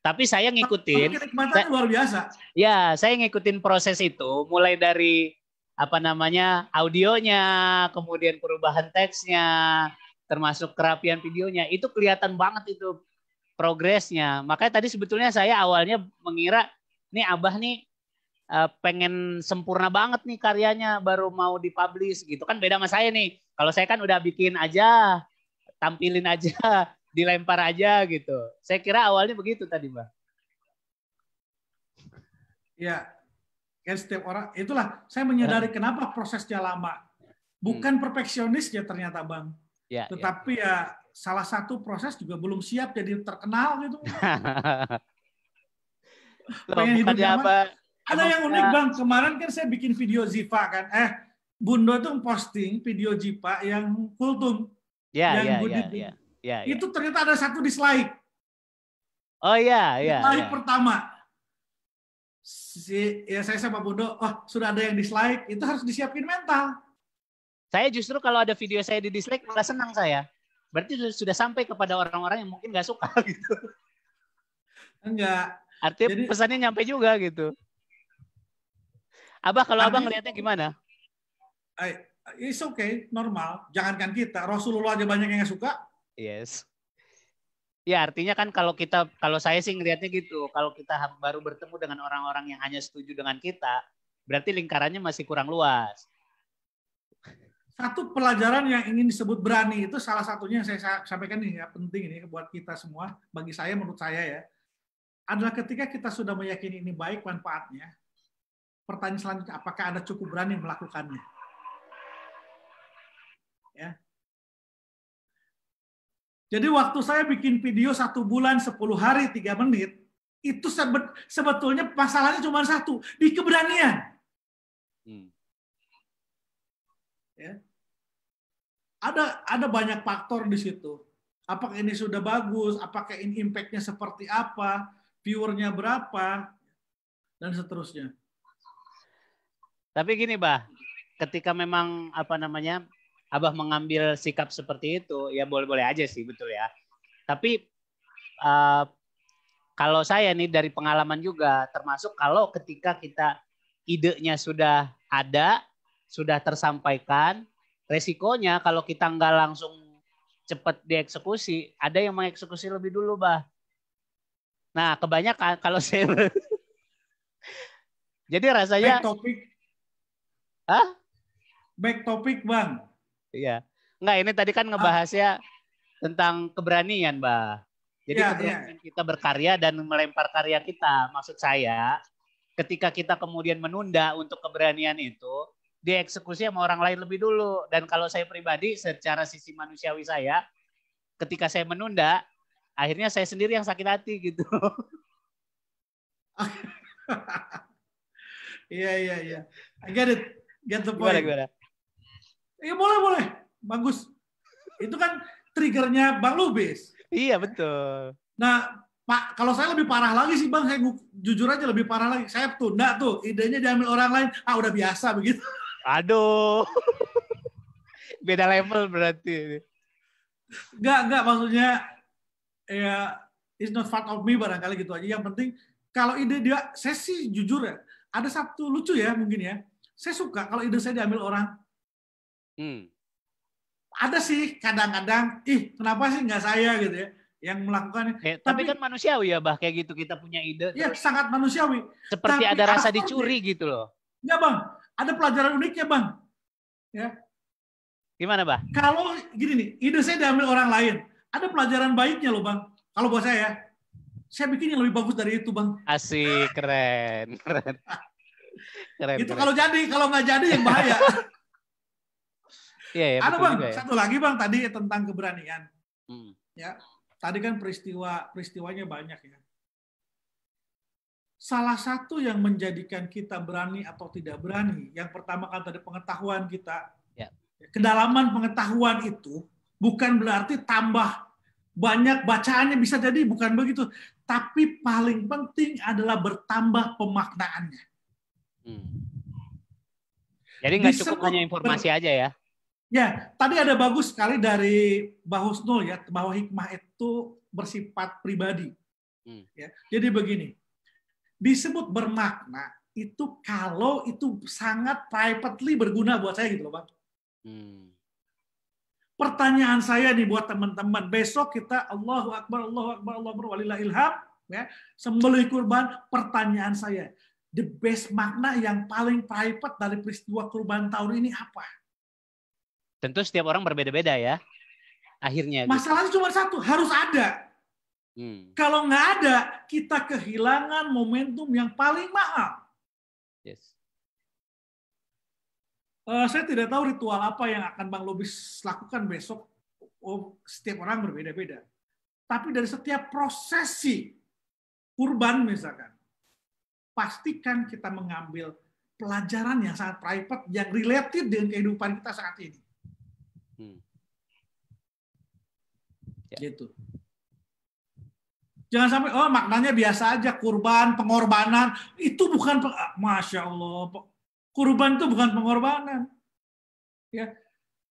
Tapi saya ngikutin. Kenikmatannya luar biasa. Ya, saya ngikutin proses itu mulai dari audionya, kemudian perubahan teksnya, termasuk kerapian videonya, itu kelihatan banget itu progresnya. Makanya tadi sebetulnya saya awalnya mengira nih Abah nih pengen sempurna banget nih karyanya baru mau dipublish gitu kan, beda sama saya nih. Kalau saya kan udah bikin aja, tampilin aja, dilempar aja gitu. Saya kira awalnya begitu tadi, Mbak. Ya. Kan setiap orang, itulah saya menyadari kenapa prosesnya lama. Bukan perfeksionisnya ternyata Bang. Tetapi ya salah satu proses juga belum siap jadi terkenal gitu. Pengen hidup nyaman. Ada yang unik Bang, kemarin kan saya bikin video Ziva kan. Bundo itu posting video Ziva yang kultum. Itu ternyata ada 1 dislike. Oh iya. Dislike pertama. saya sama Bundo, sudah ada yang dislike, itu harus disiapin mental. Saya justru kalau ada video saya di dislike malah senang saya. Berarti sudah sampai kepada orang-orang yang mungkin nggak suka gitu. Enggak. Artinya Jadi, pesannya nyampe juga gitu. Abah, kalau Abah ngelihatnya gimana? It's okay, normal. Jangankan kita, Rasulullah aja banyak yang nggak suka. Yes. Ya artinya kan kalau saya sih ngelihatnya gitu. Kalau kita baru bertemu dengan orang-orang yang hanya setuju dengan kita, berarti lingkarannya masih kurang luas. Satu pelajaran yang ingin disebut berani itu salah satunya yang saya sampaikan nih ya, penting ini buat kita semua, bagi saya, menurut saya ya, adalah ketika kita sudah meyakini ini baik manfaatnya, pertanyaan selanjutnya, apakah Anda cukup berani melakukannya? Ya. Jadi waktu saya bikin video 1 bulan 10 hari 3 menit, itu sebetulnya masalahnya cuma satu, di keberanian. Ya. Ada banyak faktor di situ. Apakah ini sudah bagus, apakah ini impact-nya seperti apa, viewernya berapa, dan seterusnya. Tapi gini, Bah, ketika memang Abah mengambil sikap seperti itu, ya boleh-boleh aja sih, betul ya. Tapi kalau saya nih dari pengalaman juga, termasuk kalau ketika kita idenya sudah ada, sudah tersampaikan, resikonya kalau kita nggak langsung cepat dieksekusi, ada yang mengeksekusi lebih dulu, Bah. Nah, kebanyakan kalau saya jadi rasanya back topic. Hah? Back topic, Bang. Iya. Enggak, ini tadi kan ngebahasnya tentang keberanian, Bah. Jadi keberanian kita berkarya dan melempar karya kita. Maksud saya, ketika kita kemudian menunda untuk keberanian itu, dieksekusi sama orang lain lebih dulu. Dan kalau saya pribadi, secara sisi manusiawi saya, ketika saya menunda, akhirnya saya sendiri yang sakit hati gitu. Iya. I get the point. Gimana? Iya boleh. Bagus. Itu kan triggernya Bang Lubis. Iya betul. Nah, Pak, kalau saya lebih parah lagi sih Bang, saya jujur aja lebih parah lagi. Saya tunda tuh, idenya diambil orang lain, udah biasa begitu. Aduh. Beda level berarti. Enggak, maksudnya ya it's not part of me barangkali gitu aja. Yang penting kalau ide dia, saya sih jujur ya, ada satu lucu ya mungkin ya. Saya suka kalau ide saya diambil orang. Ada sih kadang-kadang, kenapa sih nggak saya gitu ya yang melakukannya. Tapi kan manusiawi ya, Bah, kayak gitu kita punya ide. Iya, sangat manusiawi. Seperti tapi ada rasa dicuri gitu loh. Enggak, Bang. Ada pelajaran uniknya, Bang. Ya. Gimana, Bah? Kalau gini nih, ide saya diambil orang lain. Ada pelajaran baiknya loh, Bang. Kalau buat saya bikin yang lebih bagus dari itu, Bang. Asik, keren. Itu kalau jadi, kalau nggak jadi yang bahaya. Iya, ada Bang, satu lagi Bang tadi tentang keberanian. Ya, tadi kan peristiwanya banyak ya. Salah satu yang menjadikan kita berani atau tidak berani, yang pertama kan tadi pengetahuan kita. Ya. Kedalaman pengetahuan itu bukan berarti tambah banyak bacaannya, bisa jadi bukan begitu. Tapi paling penting adalah bertambah pemaknaannya. Jadi nggak cukup hanya informasi aja ya? Ya, tadi ada bagus sekali dari Mbah Husnul ya, bahwa hikmah itu bersifat pribadi. Ya, jadi begini, disebut bermakna itu kalau itu sangat privately berguna buat saya gitu loh Bang. Pertanyaan saya nih buat teman-teman, besok kita Allahu Akbar, walillahil hamd, ya, sembelih kurban. Pertanyaan saya, the best makna yang paling private dari peristiwa kurban tahun ini apa? Tentu setiap orang berbeda-beda ya. Akhirnya. Masalahnya cuma satu, harus ada. Kalau nggak ada, kita kehilangan momentum yang paling mahal. Yes. Saya tidak tahu ritual apa yang akan Bang Lubis lakukan besok. Setiap orang berbeda-beda. Tapi dari setiap prosesi kurban misalkan, pastikan kita mengambil pelajaran yang sangat private, yang related dengan kehidupan kita saat ini. Gitu. Jangan sampai, oh maknanya biasa aja, kurban, pengorbanan. Itu bukan, Masya Allah, kurban itu bukan pengorbanan. Ya.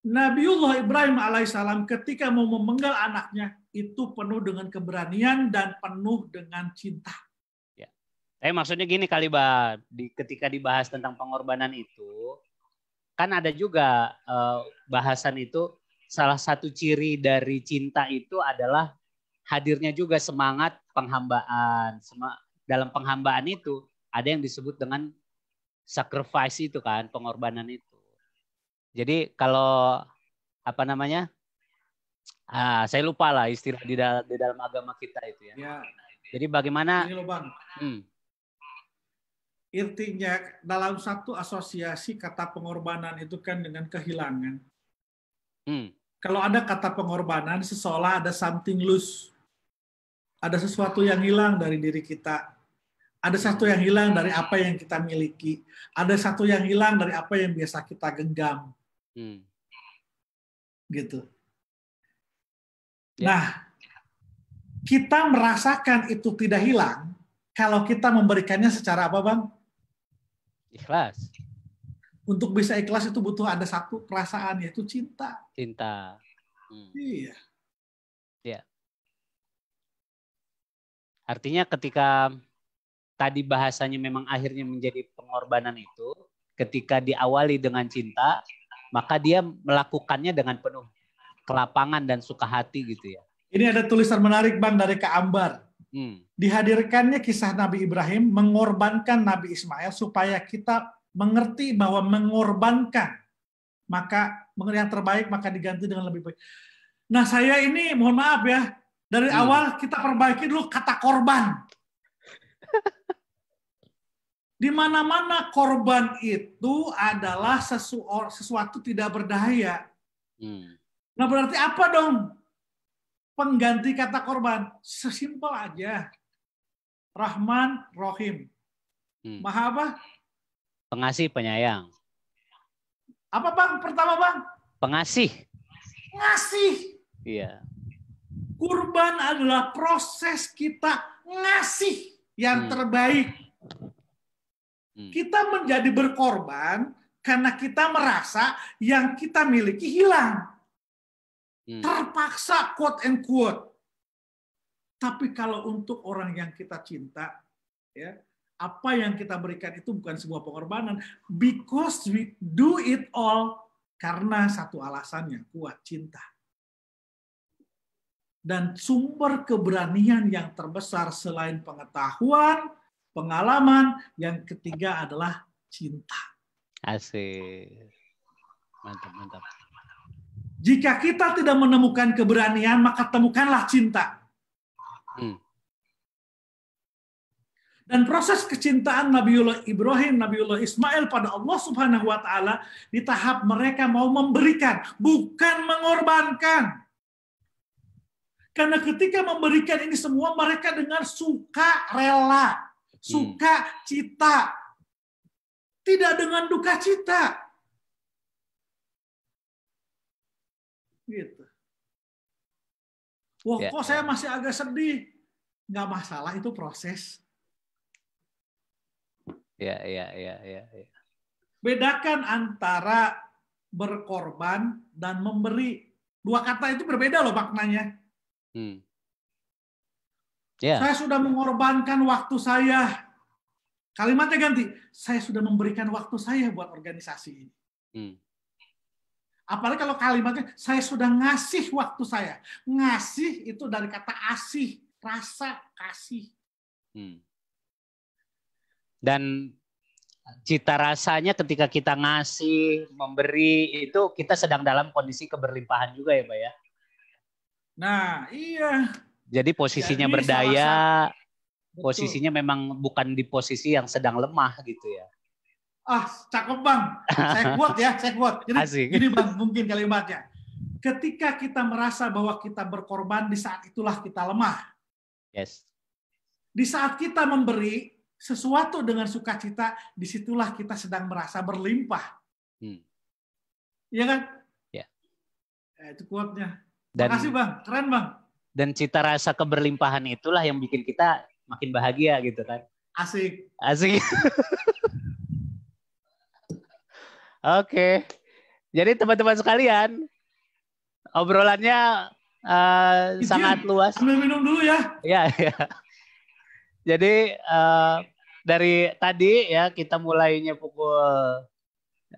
Nabiullah Ibrahim alaihissalam ketika mau memenggal anaknya, itu penuh dengan keberanian dan penuh dengan cinta. Ya. Maksudnya gini kali, Bah, ketika dibahas tentang pengorbanan itu, kan ada juga bahasan itu, salah satu ciri dari cinta itu adalah hadirnya juga semangat penghambaan. Dalam penghambaan itu ada yang disebut dengan sacrifice itu kan, pengorbanan itu. Jadi kalau apa namanya, saya lupa lah istilah di dalam agama kita itu ya. Ya. Jadi bagaimana? Ini loh Bang. Intinya dalam satu asosiasi kata pengorbanan itu kan dengan kehilangan. Kalau ada kata pengorbanan, seolah ada something loose. Ada sesuatu yang hilang dari diri kita. Ada satu yang hilang dari apa yang kita miliki. Ada satu yang hilang dari apa yang biasa kita genggam. Gitu. Nah, kita merasakan itu tidak hilang kalau kita memberikannya secara apa, Bang? Ikhlas. Untuk bisa ikhlas itu butuh ada satu perasaan, yaitu cinta. Cinta. Iya. Ya. Artinya ketika tadi bahasanya memang akhirnya menjadi pengorbanan itu, ketika diawali dengan cinta, maka dia melakukannya dengan penuh kelapangan dan suka hati gitu ya. Ini ada tulisan menarik Bang dari Kak Ambar. Dihadirkannya kisah Nabi Ibrahim mengorbankan Nabi Ismail supaya kita mengerti bahwa mengorbankan maka yang terbaik maka diganti dengan lebih baik. Nah saya ini mohon maaf ya, dari awal kita perbaiki dulu kata korban. Di mana-mana korban itu adalah sesuatu tidak berdaya. Nah berarti apa dong pengganti kata korban? Sesimpel aja. Rahman, Rohim. Maha apa? Pengasih, penyayang. Apa Bang? Pertama Bang? Pengasih. Ngasih. Iya. Kurban adalah proses kita ngasih yang terbaik. Kita menjadi berkorban karena kita merasa yang kita miliki hilang. Terpaksa quote and quote. Tapi kalau untuk orang yang kita cinta, ya, apa yang kita berikan itu bukan sebuah pengorbanan. Because we do it all karena satu alasan yang kuat, cinta. Dan sumber keberanian yang terbesar selain pengetahuan, pengalaman, yang ketiga adalah cinta. Asik. Mantap, mantap. Jika kita tidak menemukan keberanian, maka temukanlah cinta. Dan proses kecintaan Nabiullah Ibrahim, Nabiullah Ismail pada Allah Subhanahu wa Ta'ala di tahap mereka mau memberikan, bukan mengorbankan. Karena ketika memberikan ini semua, mereka dengan suka rela, suka cita, tidak dengan duka cita. Gitu. Wah, kok saya masih agak sedih? Nggak masalah, itu proses. Ya. Bedakan antara berkorban dan memberi. Dua kata itu berbeda loh maknanya. Saya sudah mengorbankan waktu saya. Kalimatnya ganti. Saya sudah memberikan waktu saya buat organisasi ini. Apalagi kalau kalimatnya, saya sudah ngasih waktu saya. Ngasih itu dari kata asih, rasa kasih. Dan cita rasanya ketika kita ngasih, memberi, itu kita sedang dalam kondisi keberlimpahan juga ya Pak ya? Nah, iya. Jadi posisinya berdaya, posisinya memang bukan di posisi yang sedang lemah gitu ya. Cakep Bang. Saya quote ya, saya quote. Jadi gini Bang, mungkin kalimatnya. Ketika kita merasa bahwa kita berkorban, di saat itulah kita lemah. Yes. Di saat kita memberi sesuatu dengan sukacita, disitulah kita sedang merasa berlimpah. Iya kan? Ya. Itu quote-nya. Dan, makasih Bang, keren Bang. Dan cita rasa keberlimpahan itulah yang bikin kita makin bahagia gitu kan. Asik. Asik. Oke. Jadi teman-teman sekalian, obrolannya sangat luas. Ambil minum dulu ya. Ya, ya. Jadi dari tadi ya kita mulainya pukul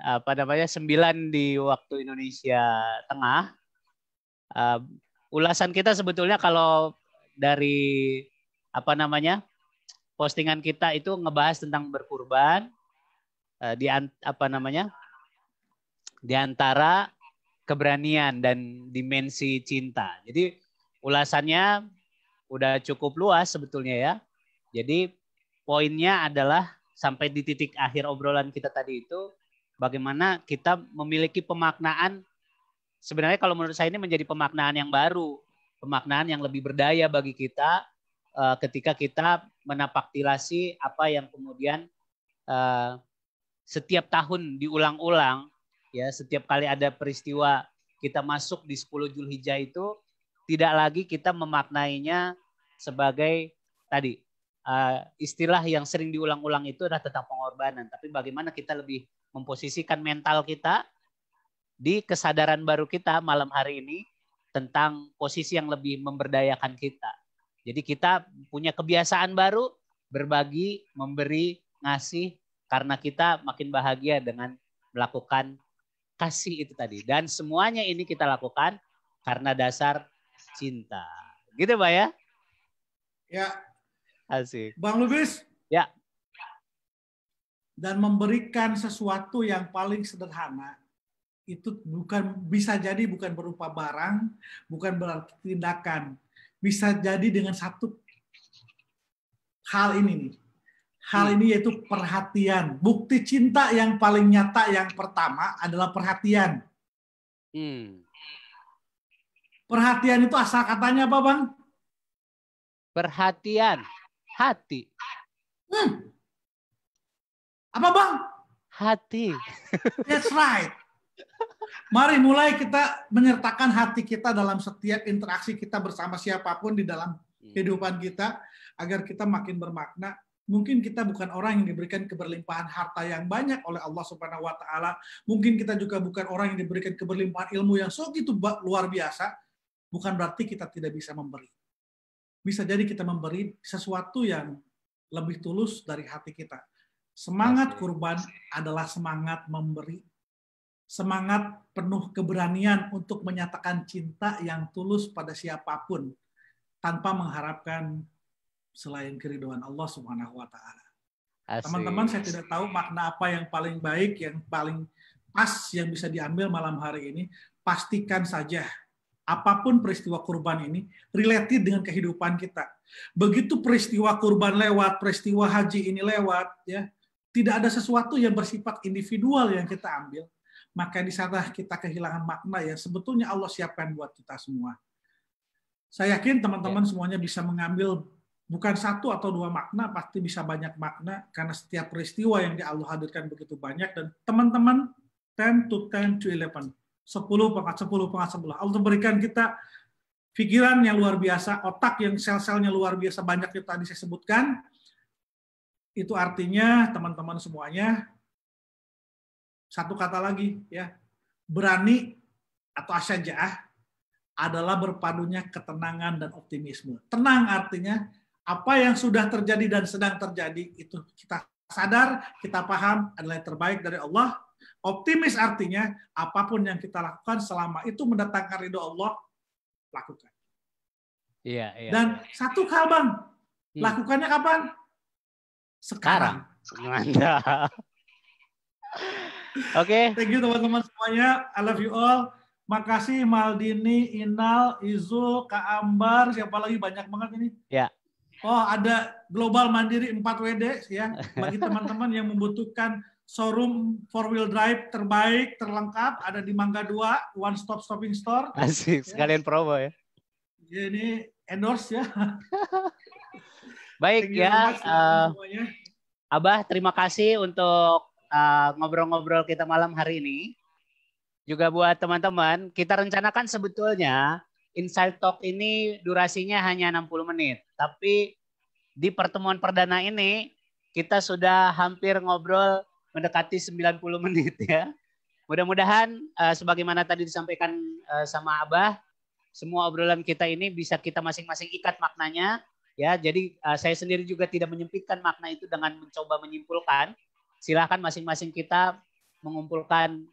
9 di waktu Indonesia Tengah. Ulasan kita sebetulnya kalau dari postingan kita itu ngebahas tentang berkurban di antara keberanian dan dimensi cinta. Jadi ulasannya udah cukup luas sebetulnya ya. Jadi poinnya adalah sampai di titik akhir obrolan kita tadi itu bagaimana kita memiliki pemaknaan. Sebenarnya kalau menurut saya ini menjadi pemaknaan yang baru, pemaknaan yang lebih berdaya bagi kita ketika kita menapaktilasi apa yang kemudian setiap tahun diulang-ulang, ya setiap kali ada peristiwa kita masuk di 10 Zulhijjah itu tidak lagi kita memaknainya sebagai tadi istilah yang sering diulang-ulang itu adalah tentang pengorbanan, tapi bagaimana kita lebih memposisikan mental kita di kesadaran baru kita malam hari ini tentang posisi yang lebih memberdayakan kita. Jadi kita punya kebiasaan baru, berbagi, memberi, ngasih, karena kita makin bahagia dengan melakukan kasih itu tadi. Dan semuanya ini kita lakukan karena dasar cinta. Gitu Pak ya? Ya. Asik. Bang Lubis? Ya. Dan memberikan sesuatu yang paling sederhana, itu bisa jadi bukan berupa barang, bukan berarti tindakan. Bisa jadi dengan satu hal ini nih. Hal ini yaitu perhatian. Bukti cinta yang paling nyata yang pertama adalah perhatian. Perhatian itu asal katanya apa, Bang? Perhatian. Hati. Apa, Bang? Hati. That's right. Mari mulai kita menyertakan hati kita dalam setiap interaksi kita bersama siapapun di dalam kehidupan kita agar kita makin bermakna. Mungkin kita bukan orang yang diberikan keberlimpahan harta yang banyak oleh Allah Subhanahu wa taala. Mungkin kita juga bukan orang yang diberikan keberlimpahan ilmu yang begitu luar biasa. Bukan berarti kita tidak bisa memberi. Bisa jadi kita memberi sesuatu yang lebih tulus dari hati kita. Semangat kurban adalah semangat memberi. Semangat penuh keberanian untuk menyatakan cinta yang tulus pada siapapun tanpa mengharapkan selain keridhaan Allah Subhanahu wa taala. Teman-teman, saya tidak tahu makna apa yang paling baik, yang paling pas yang bisa diambil malam hari ini. Pastikan saja apapun peristiwa kurban ini related dengan kehidupan kita. Begitu peristiwa kurban lewat, peristiwa haji ini lewat, ya, tidak ada sesuatu yang bersifat individual yang kita ambil. Maka di sana kita kehilangan makna yang sebetulnya Allah siapkan buat kita semua. Saya yakin teman-teman semuanya bisa mengambil bukan satu atau dua makna, pasti bisa banyak makna, karena setiap peristiwa yang Allah hadirkan begitu banyak, dan teman-teman 10 to 11, 10 pangkat 10 pangkat 11. Allah berikan kita pikiran yang luar biasa, otak yang sel-selnya luar biasa banyak yang tadi saya sebutkan. Itu artinya teman-teman semuanya, satu kata lagi ya, berani atau asyajaah adalah berpadunya ketenangan dan optimisme. Tenang artinya apa yang sudah terjadi dan sedang terjadi itu kita sadar, kita paham adalah yang terbaik dari Allah. Optimis artinya apapun yang kita lakukan selama itu mendatangkan ridho Allah, lakukan. Iya. Dan satu hal, Bang, lakukannya kapan? Sekarang. Mantap. Oke. Thank you teman-teman semuanya. I love you all. Makasih Maldini, Inal, Izul, Kak Ambar, siapa lagi, banyak banget ini. Ya. Oh, ada Global Mandiri 4WD ya. Bagi teman-teman yang membutuhkan showroom 4-wheel drive terbaik, terlengkap, ada di Mangga 2, One Stop Shopping Store. Asik, sekalian promo ya. Ini endorse ya. Baik ya. Abah, terima kasih untuk ngobrol-ngobrol kita malam hari ini. Juga buat teman-teman, kita rencanakan sebetulnya Inside Talk ini durasinya hanya 60 menit. Tapi di pertemuan perdana ini kita sudah hampir ngobrol mendekati 90 menit ya. Mudah-mudahan sebagaimana tadi disampaikan sama Abah, semua obrolan kita ini bisa kita masing-masing ikat maknanya ya. Jadi saya sendiri juga tidak menyempitkan makna itu dengan mencoba menyimpulkan. Silakan masing-masing kita mengumpulkan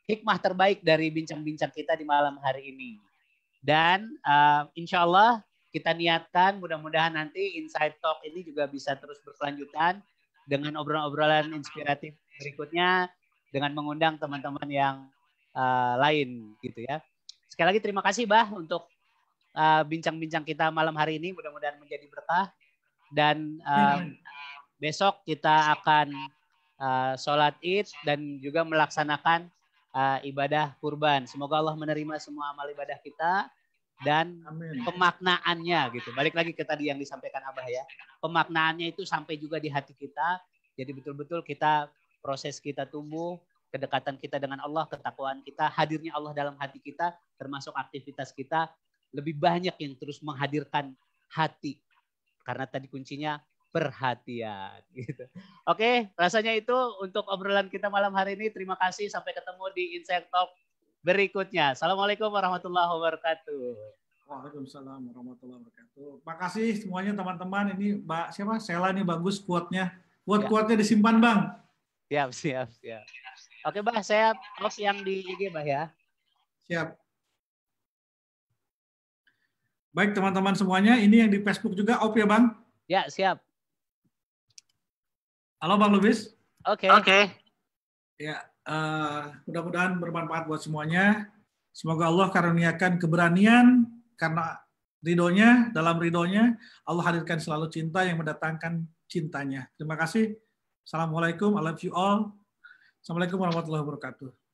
hikmah terbaik dari bincang-bincang kita di malam hari ini. Dan insya Allah kita niatkan mudah-mudahan nanti Inside Talk ini juga bisa terus berkelanjutan dengan obrolan-obrolan inspiratif berikutnya dengan mengundang teman-teman yang lain gitu ya. Sekali lagi terima kasih Bah untuk bincang-bincang kita malam hari ini, mudah-mudahan menjadi berkah. Dan besok kita akan sholat Id dan juga melaksanakan ibadah kurban. Semoga Allah menerima semua amal ibadah kita dan pemaknaannya gitu. Balik lagi ke tadi yang disampaikan Abah ya. Pemaknaannya itu sampai juga di hati kita. Jadi betul-betul kita proses kita tumbuh, kedekatan kita dengan Allah, ketakwaan kita, hadirnya Allah dalam hati kita, termasuk aktivitas kita lebih banyak yang terus menghadirkan hati. Karena tadi kuncinya perhatian gitu. Oke, rasanya itu untuk obrolan kita malam hari ini. Terima kasih, sampai ketemu di Inside Talk berikutnya. Assalamualaikum warahmatullahi wabarakatuh. Waalaikumsalam warahmatullahi wabarakatuh. Makasih semuanya teman-teman. Ini Mbak siapa? Sela nih bagus quote-nya. Quote-quote-nya disimpan Bang. Siap. Oke Bah, saya off yang di IG Bah ya. Siap. Baik teman-teman semuanya, ini yang di Facebook juga off ya Bang? Ya, siap. Halo Bang Lubis. Oke. Ya, mudah-mudahan bermanfaat buat semuanya. Semoga Allah karuniakan keberanian karena ridhonya, dalam ridhonya Allah hadirkan selalu cinta yang mendatangkan cintanya. Terima kasih. Assalamualaikum, I love you all. Assalamualaikum warahmatullahi wabarakatuh.